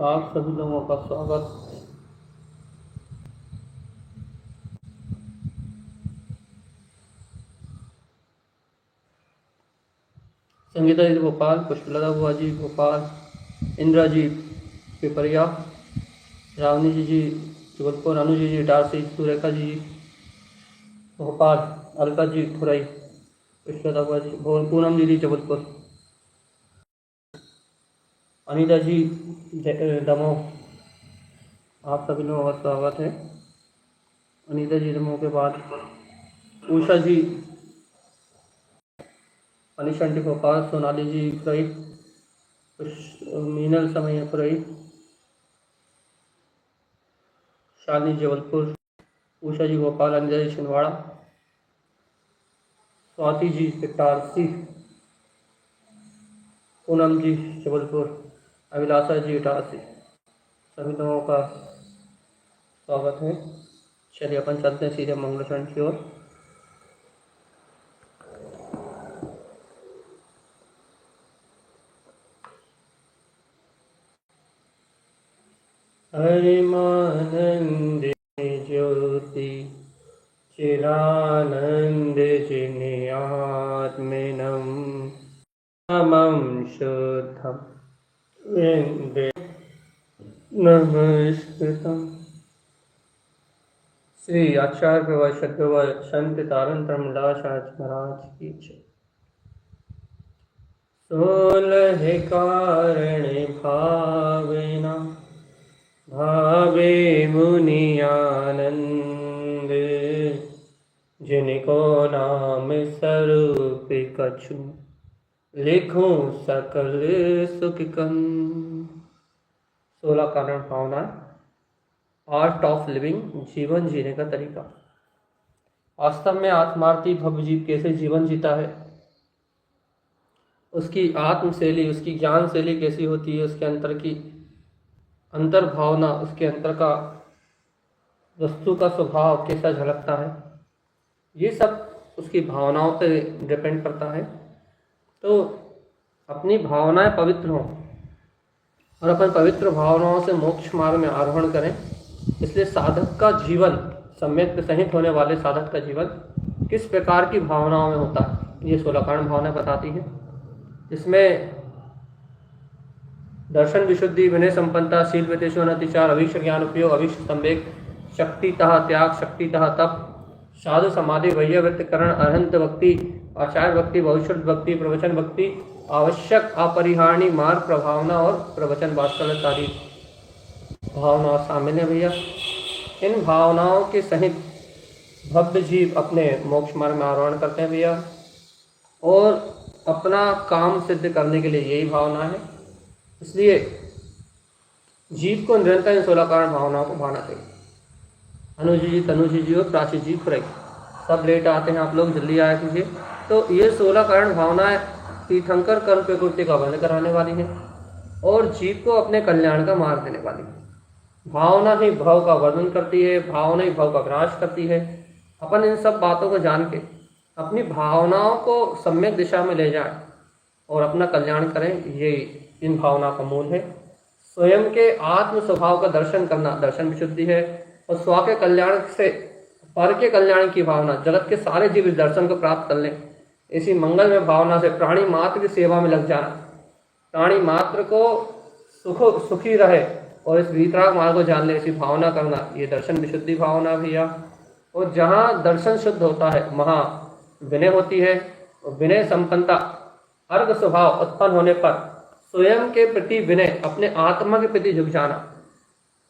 आप सभी लोगों का स्वागत। संगीता जी भोपाल, पुष्पलता बुआ जी भोपाल, इंदिरा जी पिपरिया, रावनी जी जबलपुर, अनु जी इटारसी, सुरेखा जी भोपाल, अलका जी खुरई, पुष्पलता बुआ जी पूनम दीदी जबलपुर, अनिता जी दमोह, आप सभी लोगों का स्वागत है। अनिता जी दमोह के बाद उषा जी, अनिश आंटी भोपाल, सोनाली जी खुरई, मीनल समय खुरई, शालिनी जबलपुर, उषा जी भोपाल, अनिता जी छिंदवाड़ा, स्वाति जी इटारसी, पूनम जी जबलपुर, अभिलाषा जी इटारसी, सभी लोगों का स्वागत है। चलिए अपन चलते हैं सीधे मंगलचरण की ओर। हरिमानंद ज्योति चिरानंद जिन्यात्मिनम नमं शुद्धम वेन्दे नमस्कृतम्। श्री आचार्य प्रवर सद्गुरु संत तारण धर्मदास महाराज की जय। 16 कारण भावना भावे मुनि आनंद, जिनको नाम स्वरूप कछु लिखूं सकल सुख कंद। 16 कारण भावना, आर्ट ऑफ लिविंग, जीवन जीने का तरीका। वास्तव में आत्मार्थी भव्य जीव कैसे जीवन जीता है, उसकी आत्मशैली, उसकी ज्ञान शैली कैसी होती है, उसके अंतर की अंतर भावना, उसके अंतर का वस्तु का स्वभाव कैसा झलकता है, ये सब उसकी भावनाओं पे डिपेंड करता है। तो अपनी भावनाएं पवित्र हों और अपन पवित्र भावनाओं से मोक्ष मार्ग में आरोहण करें। इसलिए साधक का जीवन, सम्यक सहित होने वाले साधक का जीवन किस प्रकार की भावनाओं में होता है, ये 16 कारण भावनाएं बताती हैं। इसमें दर्शन विशुद्धि, विनय संपन्नता, शील वितेषु अनतिचार, अभीष्ट ज्ञान उपयोग, अभीष्ट संवेग, शक्तितः त्याग, शक्तितः तप, साधु समाधि, वैयवृत्तकरण, अरहंत भक्ति, आचार्य भक्ति, भविष्य भक्ति, प्रवचन भक्ति, आवश्यक अपरिहार्य मार्ग प्रभावना और प्रवचन वात्सल्य आदि भावना शामिल है भैया। इन भावनाओं के सहित भव्य जीव अपने मोक्ष मार्ग में आरोहण करते हैं भैया, और अपना काम सिद्ध करने के लिए यही भावना है। इसलिए जीव को निरंतर इन 16 कारण भावनाओं को भाना चाहिए। अनुजी जी, तनुजी जी और प्राची जी खुरई सब लेट आते हैं, आप लोग जल्दी आया कीजिए। तो ये 16 कारण भावनाएं तीर्थंकर कर्म प्रकृति का बंध कराने वाली हैं और जीव को अपने कल्याण का मार्ग देने वाली है। भावना ही भाव का वर्णन करती है, भावना ही भाव का विनाश करती है। अपन इन सब बातों को जान के अपनी भावनाओं को सम्यक दिशा में ले जाएं और अपना कल्याण करें, ये इन भावना का मूल है। स्वयं के आत्म स्वभाव का दर्शन करना दर्शन विशुद्धि है, और स्व के कल्याण से पर के कल्याण की भावना, जगत के सारे जीव इस दर्शन को प्राप्त कर लें, इसी मंगल में भावना से प्राणी मात्र की सेवा में लग जाना, प्राणी मात्र को सुखी रहे और इस वीतराग मार्ग को जान ले, ऐसी भावना करना, ये दर्शन विशुद्धि भावना भैया। और जहाँ दर्शन शुद्ध होता है वहाँ विनय होती है, और विनय संपन्नता, अर्घ स्वभाव उत्पन्न होने पर स्वयं के प्रति विनय, अपने आत्मा के प्रति झुक जाना,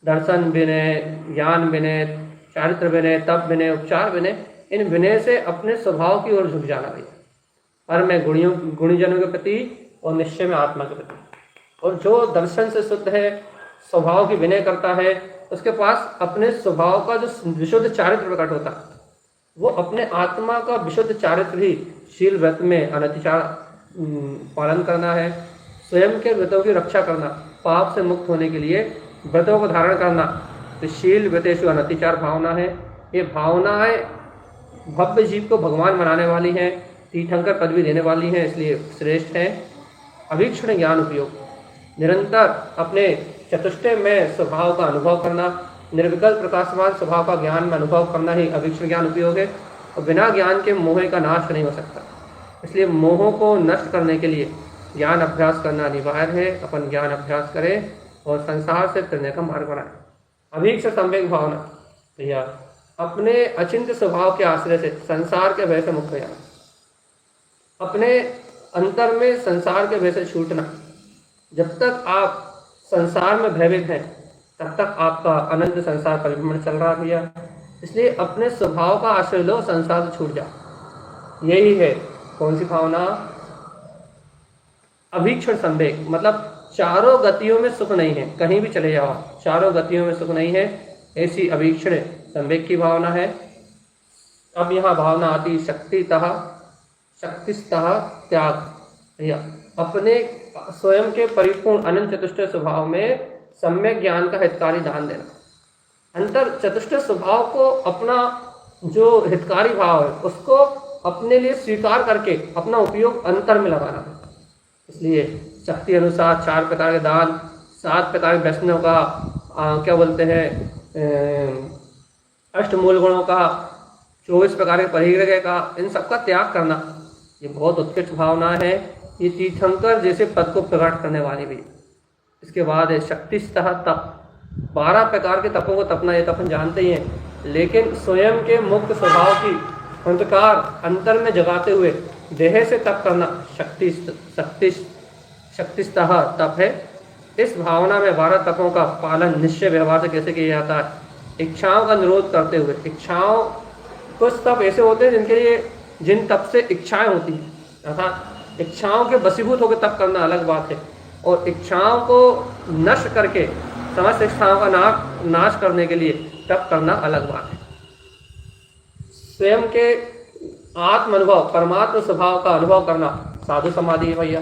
दर्शन विनय, ज्ञान विनय, चारित्र विनय, तप विनय, उपचार विनय, इन विनय से अपने स्वभाव की ओर झुक जाना भैया, पर में गुणीजनों के प्रति और निश्चय में आत्मा के प्रति। और जो दर्शन से शुद्ध है, स्वभाव की विनय करता है, उसके पास अपने स्वभाव का जो विशुद्ध चारित्र प्रकट होता है, वो अपने आत्मा का विशुद्ध चारित्र ही शील व्रत में अनतिचार पालन करना है, स्वयं के व्रतों की रक्षा करना, पाप से मुक्त होने के लिए व्रतों को धारण करना, तो शील व्रतेषु अनतिचार भावना है। ये भावनाएं भव्य जीव को भगवान बनाने वाली हैं, तीर्थंकर पदवी देने वाली हैं, इसलिए श्रेष्ठ हैं। अभीक्षण ज्ञान उपयोग, निरंतर अपने चतुष्टय में स्वभाव का अनुभव करना, निर्विकल्प प्रकाशमान स्वभाव का ज्ञान में अनुभव करना ही अभीक्ष्ण ज्ञान उपयोग है। और बिना ज्ञान के मोह का नाश नहीं हो सकता, इसलिए मोहों को नष्ट करने के लिए ज्ञान अभ्यास करना अनिवार्य है। अपन ज्ञान अभ्यास करें और संसार से फिरने का मार्ग बनाएं। अभीक्ष संवेग भावना, भैया अपने अचिंत्य स्वभाव के आश्रय से संसार के भय से मुक्त हो जाना, अपने अंतर में संसार के भय से छूटना। जब तक आप संसार में भयभीत हैं तब तक आपका अनंत संसार परिभ्रमण चल रहा है भैया। इसलिए अपने स्वभाव का आश्रय लो, संसार से छूट जाओ। यही है कौन सी भावना? अभीक्षण संवेग, मतलब चारों गतियों में सुख नहीं है, कहीं भी चले जाओ चारों गतियों में सुख नहीं है, ऐसी अभीक्षण संवेग की भावना है। अब यहाँ भावना आती शक्तितः, शक्तिस्तः त्याग। भैया अपने स्वयं के परिपूर्ण अनंत चतुष्टय स्वभाव में सम्यक ज्ञान का हितकारी दान देना। अंतर चतुष्टय स्वभाव को अपना जो हितकारी भाव है उसको अपने लिए स्वीकार करके अपना उपयोग अंतर में लगाना। इसलिए शक्ति अनुसार 4 प्रकार के दान, 7 प्रकार के वैष्णव का क्या बोलते हैं अष्टमूल गुणों का, 24 प्रकार के परिग्रह का, इन सबका त्याग करना, ये बहुत उत्कृष्ट भावना है। ये तीर्थंकर जैसे पद को प्रकट करने वाली भी। इसके बाद है शक्तिस्तः तप, 12 प्रकार के तपों को तपना, ये तो अपन जानते ही हैं, लेकिन स्वयं के मुक्त स्वभाव की अंधकार अंतर में जगाते हुए देह से तप करना शक्तिस्तः तप है। इस भावना में 12 तपों का पालन निश्चय व्यवहार से कैसे किया जाता है? इच्छाओं का निरोध करते हुए। इच्छाओं, कुछ तप ऐसे होते हैं जिनके लिए, जिन तप से इच्छाएं होती हैं, अर्थात इच्छाओं के वशीभूत होकर तप करना अलग बात है, और इच्छाओं को नष्ट करके समस्त इच्छाओं का नाश करने के लिए तप करना अलग बात है। स्वयं के आत्म अनुभव, परमात्म स्वभाव का अनुभव करना साधु समाधि है भैया।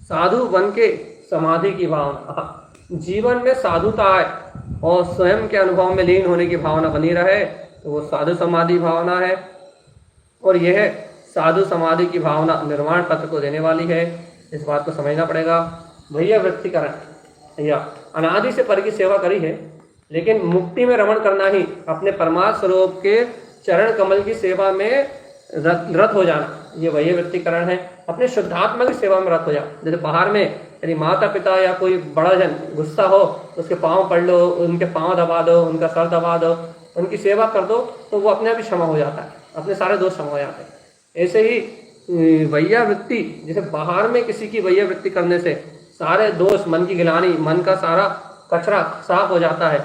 साधु बन के समाधि की भावना, जीवन में साधुता आए और स्वयं के अनुभव में लीन होने की भावना बनी रहे तो वो साधु समाधि भावना है। और यह साधु समाधि की भावना निर्वाण पत्र को देने वाली है, इस बात को समझना पड़ेगा भैया। वृत्तिकरण, भैया अनादि से पर की सेवा करी है, लेकिन मुक्ति में रमण करना ही अपने परमात्म स्वरूप के चरण कमल की सेवा में रत हो जाना, ये वही वृत्तिकरण है। अपने शुद्धात्मा की सेवा में रत हो जाओ। जैसे बाहर में यदि माता पिता या कोई बड़ा जन गुस्सा हो तो उसके पाँव पड़ लो, उनके पाँव दबा दो, उनका सर दबा दो, उनकी सेवा कर दो, तो वो अपने आप ही क्षमा हो जाता है, अपने सारे दोष क्षमा हो जाते हैं। ऐसे ही वैया वृत्ति, जैसे बाहर में किसी की वैया वृत्ति करने से सारे दोष, मन की गिलानी, मन का सारा कचरा साफ हो जाता है,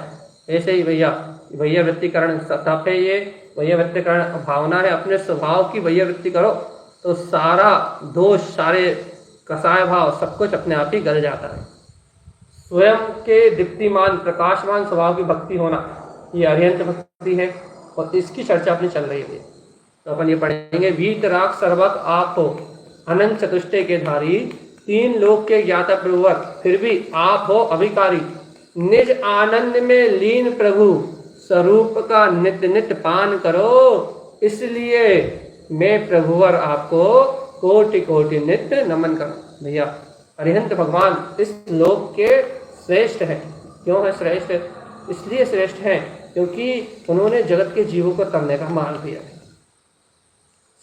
ऐसे ही वैया वृत्तिकरण तप है। ये वैया वृत्तिकरण भावना है। अपने स्वभाव की वैया वृत्ति करो तो सारा दोष, सारे कसाय भाव, सब कुछ अपने आप ही गल जाता है। स्वयं के दीप्तिमान प्रकाशमान स्वभाव की भक्ति होना, ये अरिहंत भक्ति है, और इसकी चर्चा अपनी चल रही है। तो अपन ये पढ़ेंगे, वीतराग सर्वक आप हो अनंत चतुष्टय के धारी, 3 लोक के ज्ञाता प्रभुवर, फिर भी आप हो अभिकारी, निज आनंद में लीन प्रभु, स्वरूप का नित्य नित्य पान करो, इसलिए मैं प्रभुवर आपको कोटि कोटि नित्य नमन करूं। भैया अरिहंत भगवान इस लोक के श्रेष्ठ हैं। क्यों है श्रेष्ठ? इसलिए श्रेष्ठ हैं क्योंकि उन्होंने जगत के जीवों को तरने का मार्ग दिया है।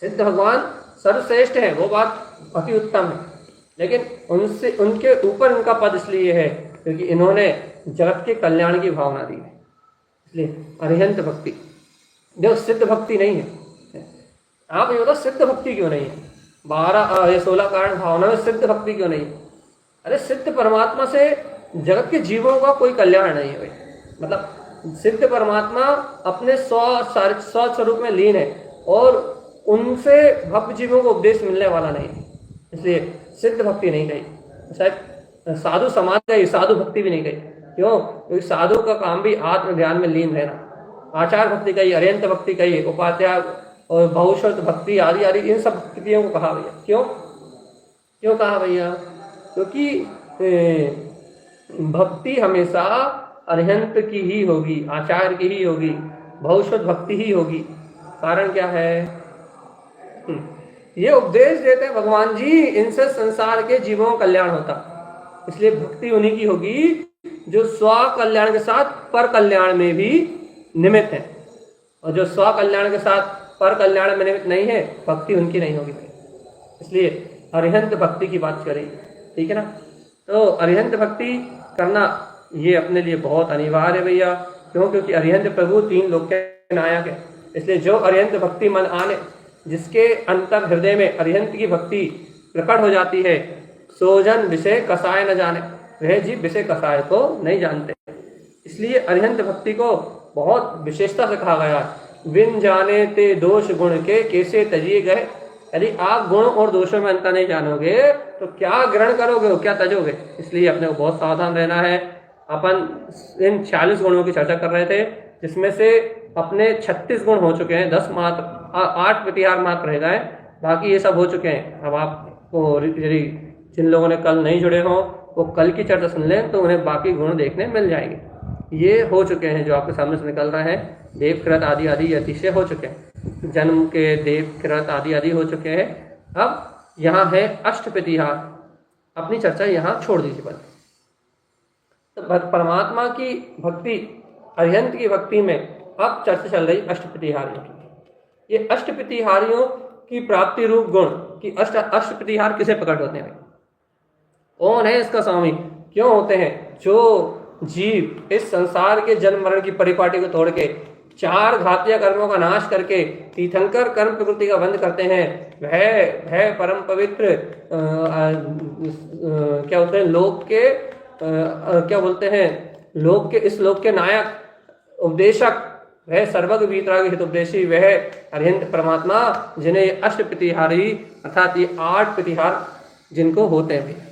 सिद्ध भगवान सर्वश्रेष्ठ है, वो बात अति उत्तम है, लेकिन उनसे, उनके ऊपर उनका पद इसलिए है क्योंकि इन्होंने जगत के कल्याण की भावना दी है, इसलिए अरिहंत भक्ति। जो सिद्ध भक्ति नहीं है, आप ये बताओ सिद्ध भक्ति क्यों नहीं है? 16 कारण भावना में सिद्ध भक्ति क्यों नहीं है? अरे सिद्ध परमात्मा से जगत के जीवों का कोई कल्याण नहीं है भाई। मतलब सिद्ध परमात्मा अपने स्वरूप में लीन है और उनसे भक्त जीवों को उपदेश मिलने वाला नहीं है, इसलिए सिद्ध भक्ति नहीं कही। शायद साधु समाज गई, साधु भक्ति भी नहीं गई। क्यों? क्योंकि साधु का काम भी आत्म ध्यान में लीन रहना। आचार भक्ति कही, अरिहंत भक्ति कही, उपाध्याय और बहुश्रुत भक्ति आदि आदि, इन सब भक्तियों को कहा भैया। क्यों कहा भैया? क्योंकि भक्ति हमेशा अरिहंत की ही होगी, आचार्य की ही होगी, बहुश्रुत भक्ति ही होगी। कारण क्या है? ये उपदेश देते हैं भगवान जी, इनसे संसार के जीवों का कल्याण होता, इसलिए भक्ति उन्हीं की होगी जो स्व कल्याण के साथ पर कल्याण में भी निमित्त है, और जो स्व कल्याण के साथ पर कल्याण में निमित्त नहीं है, भक्ति उनकी नहीं होगी। इसलिए अरिहंत भक्ति की बात करें, ठीक है ना। तो अरिहंत भक्ति करना ये अपने लिए बहुत अनिवार्य है भैया। क्यों? क्योंकि अरिहंत प्रभु 3 लोक के नायक है। इसलिए जो अरिहंत भक्ति मन आने, जिसके अंतर हृदय में अरिहंत की भक्ति प्रकट हो जाती है, सो जन विषय कसाय न जाने, वह जीव विषय कसाय को नहीं जानते। इसलिए अरिहंत भक्ति को बहुत विशेषता से कहा गया है। बिन जाने ते दोष गुण के कैसे तजिए गए। यदि आप गुण और दोषों में अंतर नहीं जानोगे तो क्या ग्रहण करोगे, क्या तजोगे। इसलिए अपने को बहुत सावधान रहना है। अपन इन 40 गुणों की चर्चा कर रहे थे, जिसमें से अपने 36 गुण हो चुके हैं, 10 मात्र 8 प्रतिहार मात्र रह गए, बाकी ये सब हो चुके हैं। अब आपको यदि जिन लोगों ने कल नहीं जुड़े हों वो कल की चर्चा सुन लें तो उन्हें बाकी गुण देखने मिल जाएंगे। ये हो चुके हैं जो आपके सामने से निकल रहे हैं। देव कृत आदि आदि अतिशय हो चुके हैं, जन्म के देव कृत आदि आदि हो चुके हैं। अब यहाँ है अष्ट प्रतिहार, अपनी चर्चा यहाँ छोड़ दीजिए बस। तो परमात्मा की भक्ति, अरिहंत की भक्ति में अब चर्चा चल रही अष्ट प्रतिहारियों की। ये अष्ट प्रतिहारियों की प्राप्ति रूप गुण की अष्ट प्रतिहार किसे प्रकट होते हैं? कौन है इसका स्वामी? क्यों होते हैं? जो जीव इस संसार के जन्म मरण की परिपाटी को तोड़ के 4 घातीय कर्मों का नाश करके तीर्थंकर कर्म प्रकृति का बंध करते हैं, वह परम पवित्र क्या बोलते हैं, लोक के क्या बोलते हैं, लोक के इस लोक के नायक उपदेशक, वह सर्वज्ञ वीतरागी हितोपदेशी, वह अरिहंत परमात्मा, जिन्हें अष्ट प्रतिहारी अर्थात ये 8 प्रतिहार जिनको होते हैं भैया।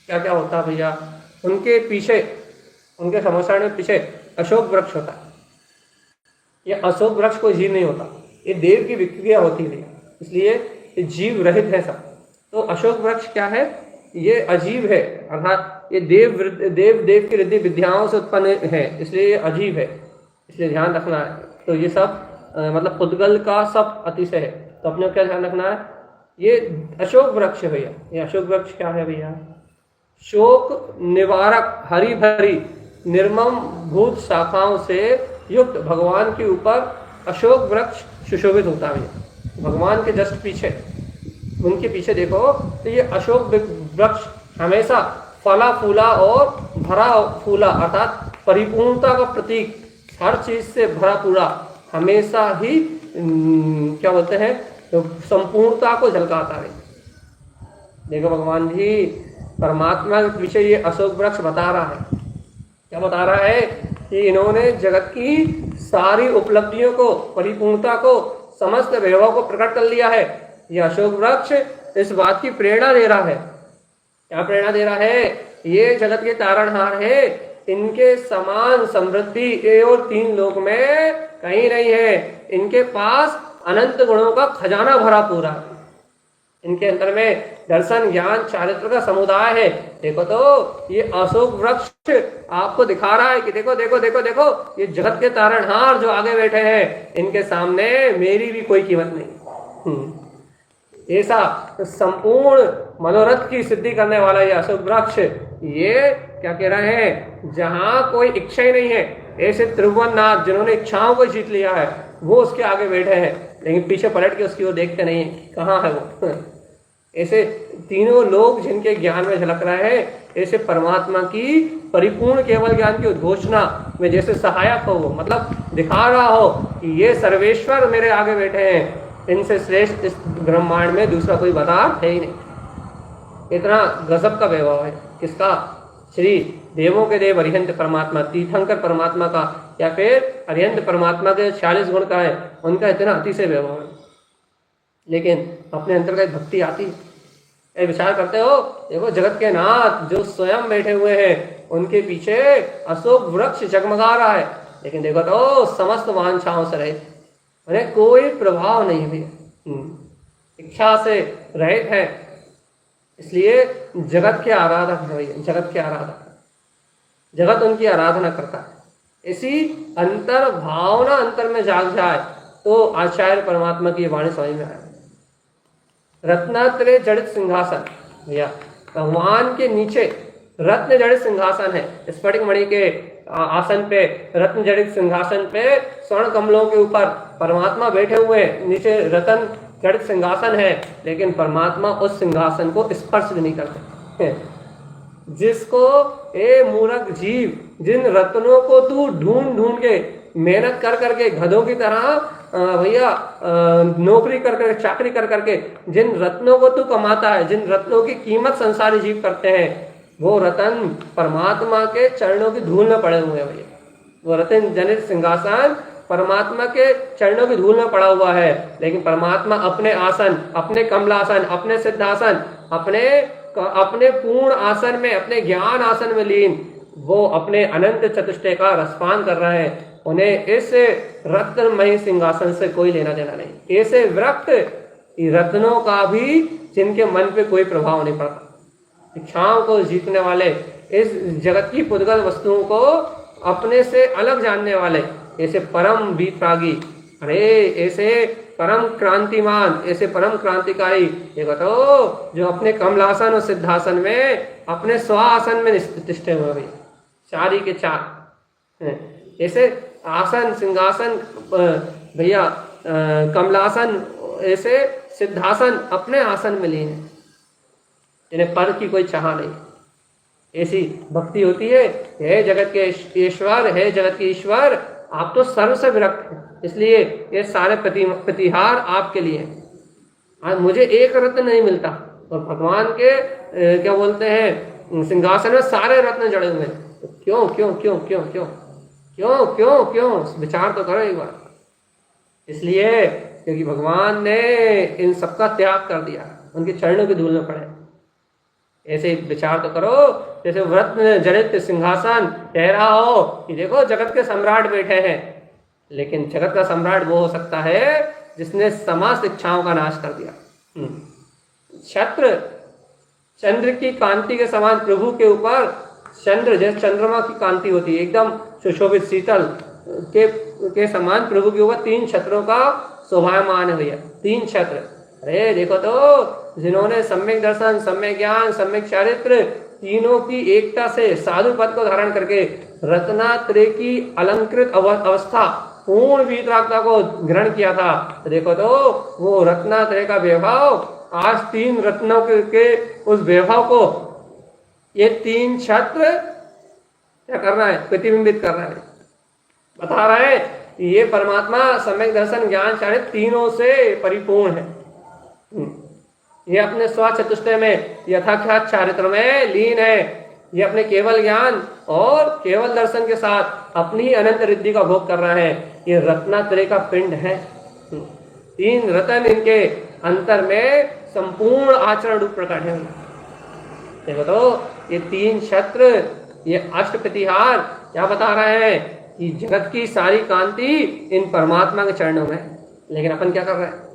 क्या क्या होता है भैया? उनके पीछे, उनके समोसारण में पीछे अशोक वृक्ष होता है। ये अशोक वृक्ष कोई जीव नहीं होता, ये देव की विक्रिया होती है, इसलिए ये जीव रहित है सब। तो अशोक वृक्ष क्या है? ये अजीब है, अर्थात ये देव की रिद्धि विद्याओं से उत्पन्न है, इसलिए ये अजीब है, इसलिए ध्यान रखना है। तो ये सब मतलब पुद्गल का सब अतिशय है, तो अपने को क्या ध्यान रखना है? ये अशोक वृक्ष है भैया। ये अशोक वृक्ष क्या है भैया? शोक निवारक हरी भरी निर्मम भूत शाखाओं से युक्त भगवान के ऊपर अशोक वृक्ष सुशोभित होता है। भगवान के जस्ट पीछे, उनके पीछे देखो तो ये अशोक वृक्ष हमेशा फला फूला और भरा फूला अर्थात परिपूर्णता का प्रतीक, हर चीज से भरा पूरा, हमेशा ही क्या बोलते हैं, तो संपूर्णता को झलकाता है। देखो भगवान जी परमात्मा के पीछे ये अशोक वृक्ष बता रहा है। क्या बता रहा है? कि इन्होंने जगत की सारी उपलब्धियों को, परिपूर्णता को, समस्त वैभव को प्रकट कर लिया है। ये अशोक वृक्ष इस बात की प्रेरणा दे रहा है। क्या प्रेरणा दे रहा है? ये जगत के तारणहार है, इनके समान समृद्धि और 3 लोक में कहीं नहीं है। इनके पास अनंत गुणों का खजाना भरा पूरा है। इनके अंदर में दर्शन ज्ञान चारित्र का समुदाय है। देखो तो ये अशोक वृक्ष आपको दिखा रहा है कि देखो देखो देखो देखो, ये जगत के तारणहार जो आगे बैठे हैं, इनके सामने मेरी भी कोई कीमत नहीं। ऐसा संपूर्ण मनोरथ की सिद्धि करने वाला ये अशोक वृक्ष, ये क्या कह रहे हैं? जहां कोई इच्छा ही नहीं है, ऐसे त्रिभुवननाथ जिन्होंने इच्छाओं को जीत लिया है, वो उसके आगे बैठे हैं, लेकिन पीछे पलट के उसकी ओर देखते नहीं है, कहाँ है वो। ऐसे तीनों लोग जिनके ज्ञान में झलक रहे हैं, ऐसे परमात्मा की परिपूर्ण केवल ज्ञान की उद्घोषणा में जैसे सहायक हो, वो मतलब दिखा रहा हो कि ये सर्वेश्वर मेरे आगे बैठे हैं, इनसे श्रेष्ठ इस ब्रह्मांड में दूसरा कोई पदार्थ है ही नहीं। इतना गजब का वैभव है किसका? श्री देवों के देव अरिहंत परमात्मा, तीर्थंकर परमात्मा का, या फिर अरिहंत परमात्मा के 40 गुण का है, उनका इतना अतिशय वैभव है। लेकिन अपने अंतर का भक्ति आती है। विचार करते हो, देखो जगत के नाथ जो स्वयं बैठे हुए हैं, उनके पीछे अशोक वृक्ष जगमगा रहा है, लेकिन देखो तो समस्त वांछाओं से रहित, उन्हें कोई प्रभाव नहीं है, इच्छा से रहित है। इसलिए जगत के आराधक है भैया, जगत के आराधक, जगत उनकी आराधना करता है। इसी अंतर भावना अंतर में जाग जाए तो आचार्य परमात्मा की वाणी समझ में आए। रत्नात्रय जड़ित सिंहासन भैया, भगवान के नीचे रत्न जड़ित सिंहासन है, स्फटिक मणि के आसन पे, रत्न जड़ित सिंहासन पे स्वर्ण कमलों के ऊपर परमात्मा बैठे हुए, नीचे रतन जड़ित सिंहासन है, लेकिन परमात्मा उस सिंहासन को स्पर्श भी नहीं करते। जिसको ए मूर्ख जीव, जिन रत्नों को तू ढूंढ ढूंढ के मेहनत कर करके गधों की तरह भैया नौकरी कर करके चाकरी कर करके जिन रत्नों को तू कमाता है, जिन रत्नों की कीमत संसारी जीव करते हैं, वो रतन परमात्मा के चरणों की धूल में पड़े हुए हैं भैया। वो रतन जनित सिंहासन परमात्मा के चरणों की धूल में पड़ा हुआ है, लेकिन परमात्मा अपने आसन, अपने कमलासन, अपने सिद्धासन, अपने पूर्ण आसन में, अपने ज्ञान आसन में लीन, वो अपने अनंत चतुष्टय का रसपान कर रहे हैं। उन्हें इस रत्नमय सिंहासन से कोई लेना देना नहीं। ऐसे विरक्त रत्नों का भी जिनके मन पे कोई प्रभाव नहीं पड़ता, इच्छाओं को जीतने वाले, इस जगत की पुद्गल वस्तुओं को अपने से अलग जानने वाले, ऐसे परम वीतरागी, अरे ऐसे परम क्रांतिमान, ऐसे परम क्रांतिकारी, ये बताओ जो अपने कमलासन और सिद्धासन में, अपने स्वासन में निष्ठे हुए भैया, चारी के चार ऐसे आसन सिंहासन भैया, कमलासन, ऐसे सिद्धासन अपने आसन में लीन है, इन्हें पर की कोई चाह नहीं। ऐसी भक्ति होती है, हे जगत के ईश्वर, हे जगत के ईश्वर, आप तो सर्व से विरक्त हैं, इसलिए ये सारे प्रतिहार आपके लिए हैं। आज मुझे एक रत्न नहीं मिलता, और भगवान के क्या बोलते हैं सिंहासन में सारे रत्न जड़े हुए हैं, तो क्यों क्यों क्यों क्यों क्यों क्यों क्यों क्यों विचार तो करो एक बार। इसलिए क्योंकि भगवान ने इन सबका त्याग कर दिया, उनके चरणों की धूल में पड़े। ऐसे विचार तो करो, जैसे रत्न जड़ित सिंहासन कह रहा हो कि देखो जगत के सम्राट बैठे हैं, लेकिन जगत का सम्राट वो हो सकता है जिसने समस्त इच्छाओं का नाश कर दिया। छत्र चंद्र की कांति के समान प्रभु के ऊपर, चंद्र जैसे चंद्रमा की कांति होती है एकदम सुशोभित शीतल के समान प्रभु के ऊपर 3 छत्रों का शोभायमान है भैया, 3 छत्र। अरे देखो तो जिन्होंने सम्यक दर्शन, सम्यक ज्ञान, सम्यक चारित्र, तीनों की एकता से साधु पद को धारण करके रत्नात्रय की अलंकृत अवस्था, पूर्ण वीतरागता को ग्रहण किया था, तो देखो तो वो रत्नात्रय का वैभव आज 3 रत्नों के उस वैभव को ये 3 छत्र क्या कर रहा है, प्रतिबिंबित कर रहा है, बता रहा है ये परमात्मा सम्यक दर्शन ज्ञान चारित्र तीनों से परिपूर्ण है। ये अपने स्व चतुष्टय में यथाख्यात चारित्र में लीन है, ये अपने केवल ज्ञान और केवल दर्शन के साथ अपनी अनंत रिद्धि का भोग कर रहा है। ये रत्नात्रय का पिंड है, 3 रतन इनके अंतर में संपूर्ण आचरण रूप प्रकट है। देखो तो ये 3 छत्र, ये अष्ट प्रतिहार क्या बता रहे हैं कि जगत की सारी कांति इन परमात्मा के चरणों में। लेकिन अपन क्या कर रहे हैं,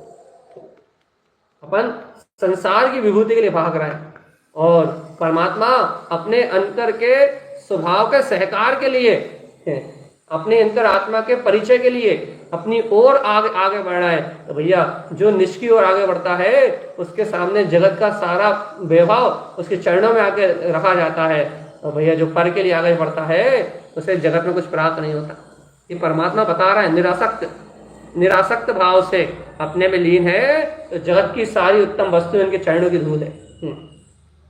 अपन संसार की विभूति के लिए भाग रहे हैं, और परमात्मा अपने अंतर के स्वभाव के सहकार के लिए, अपने अंतर आत्मा के परिचय के लिए अपनी ओर आगे बढ़ रहा है। तो भैया जो निष्क्रिय ओर आगे बढ़ता है उसके सामने जगत का सारा वैभव उसके चरणों में आके रखा जाता है, और भैया जो पर के लिए आगे बढ़ता है उसे जगत में कुछ प्राप्त नहीं होता। ये परमात्मा बता रहा है, निरासक्त भाव से अपने में लीन है, तो जगत की सारी उत्तम वस्तु इनके चरणों की धूल है।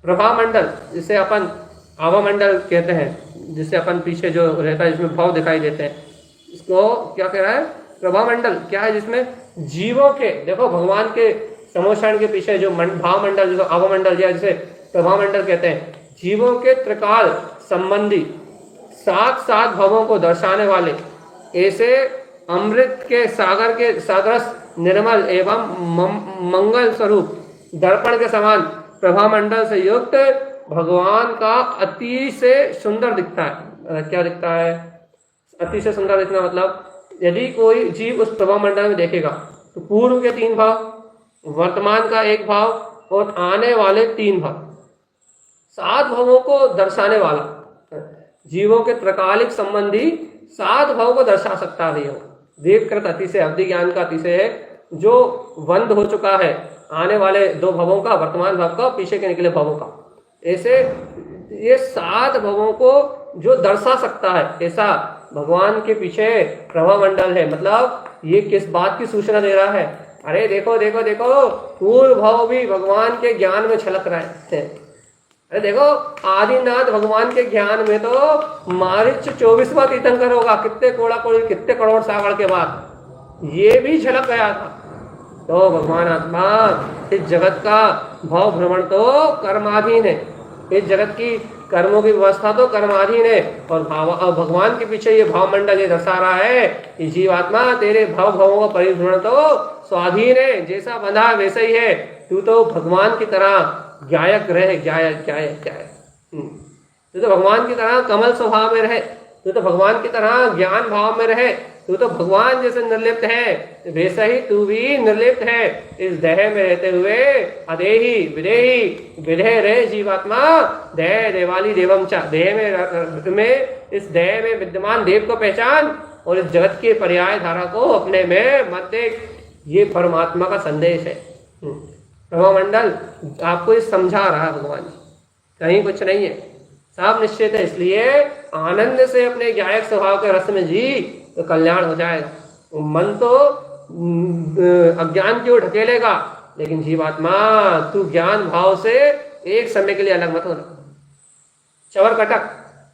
प्रभा मंडल जिसे अपन आवा मंडल कहते हैं, जिसे अपन पीछे जो रहता है जिसमें भाव दिखाई देते हैं, इसको क्या कह रहा है, प्रभा मंडल क्या है, जिसमें जीवों के, देखो भगवान के समोषण के पीछे जो भाव मंडल, जिसे आवा मंडल या जिसे प्रभा मंडल कहते हैं, जीवों के त्रिकाल संबंधी 7 भवों को दर्शाने वाले, ऐसे अमृत के सागर के सादृश निर्मल एवं मंगल स्वरूप दर्पण के समान प्रभा मंडल से युक्त भगवान का अति से सुंदर दिखता है। क्या दिखता है, अति से सुंदर दिखना मतलब यदि कोई जीव उस प्रभा मंडल में देखेगा तो पूर्व के 3 भाव, वर्तमान का 1 भाव और आने वाले 3 भाव, 7 भावों को दर्शाने वाला, जीवों के त्रिकालिक संबंधी 7 भाव को दर्शा सकता है। देवकृत अतिशय, अवधि ज्ञान का अतिशय है, जो बंद हो चुका है आने वाले 2 भवों का, वर्तमान भाव का, पीछे के निकले भवों का। ऐसे ये 7 भवों को जो दर्शा सकता है, ऐसा भगवान के पीछे प्रभा मंडल है। मतलब ये किस बात की सूचना दे रहा है? अरे देखो देखो देखो, पूर्व भाव भी भगवान के ज्ञान में छलक रहे हैं। अरे देखो, आदिनाथ भगवान के ज्ञान में तो मारिच 24वां तीर्थंकर होगा, कितने करोड़ सागर के बाद ये भी झलक गया था। तो भगवान आत्मा, इस जगत का भाव भ्रमण तो कर्माधीन है, इस जगत की कर्मों की व्यवस्था तो कर्माधीन है। और भगवान के पीछे ये भाव मंडल ये दर्शा रहा है कि जीवात्मा तेरे भावों का परिभ्रमण तो स्वाधीन है, जैसा बंधा वैसा ही है। तू तो भगवान की तरह गायक रहे, गायक गायक गायक। तू तो भगवान की तरह कमल स्वभाव में रहे, तू तो भगवान की तरह ज्ञान भाव में रहे, तू तो भगवान जैसे निर्लिप्त है, वैसा ही तू भी निर्लिप्त है। इस देह में रहते हुए अदेही विदेही विधेय रहे जीवात्मा। देह देवाली देवम चा, देह में इस देह में विद्यमान देव को पहचान और इस जगत के पर्याय धारा को अपने में मत देख। ये परमात्मा का संदेश है। ब्रह्ममंडल आपको इस समझा रहा है भगवान जी, कहीं कुछ नहीं है, साफ निश्चित है। इसलिए आनंद से अपने गायक स्वभाव के रस में जी तो कल्याण हो जाएगा। मन तो अज्ञान की ओर ढकेलेगा, लेकिन जीवात्मा तू ज्ञान भाव से एक समय के लिए अलग मत होना। चवर कटक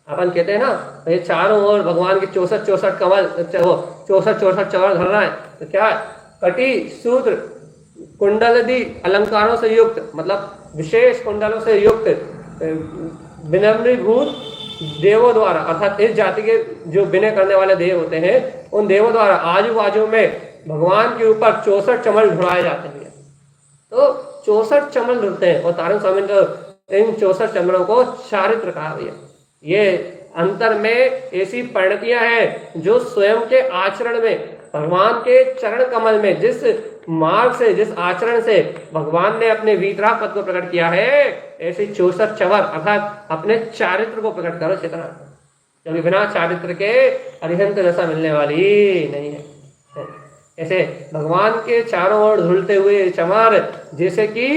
अपन कहते हैं ना, ये चारों ओर भगवान के 64 कमल, 64 चवर धर रहा है, तो क्या है? कटी सूत्र कुंडलदि अलंकारों से युक्त, मतलब विशेष कुंडलों से युक्त विनम्रीभूत देवों द्वारा, अर्थात इस जाति के जो विनय करने वाले देव होते हैं, उन देवों द्वारा आजू बाजू में भगवान के ऊपर 64 चमल ढुड़ाए जाते हैं। तो 64 चमल ढुड़ते हैं और तारण स्वामी ने इन 64 चमलों को चारित्र कहा भैया। ये अंतर में ऐसी परिणतियां हैं जो स्वयं के आचरण में भगवान के चरण कमल में जिस मार्ग से, जिस आचरण से भगवान ने अपने वीतराग पद को प्रकट किया है, ऐसे 64 चवर अर्थात अपने चारित्र को प्रकट करो चेतना, क्योंकि बिना चारित्र के अरिहंत रसा मिलने वाली नहीं है। ऐसे भगवान के चारों ओर धुलते हुए चमर जैसे कि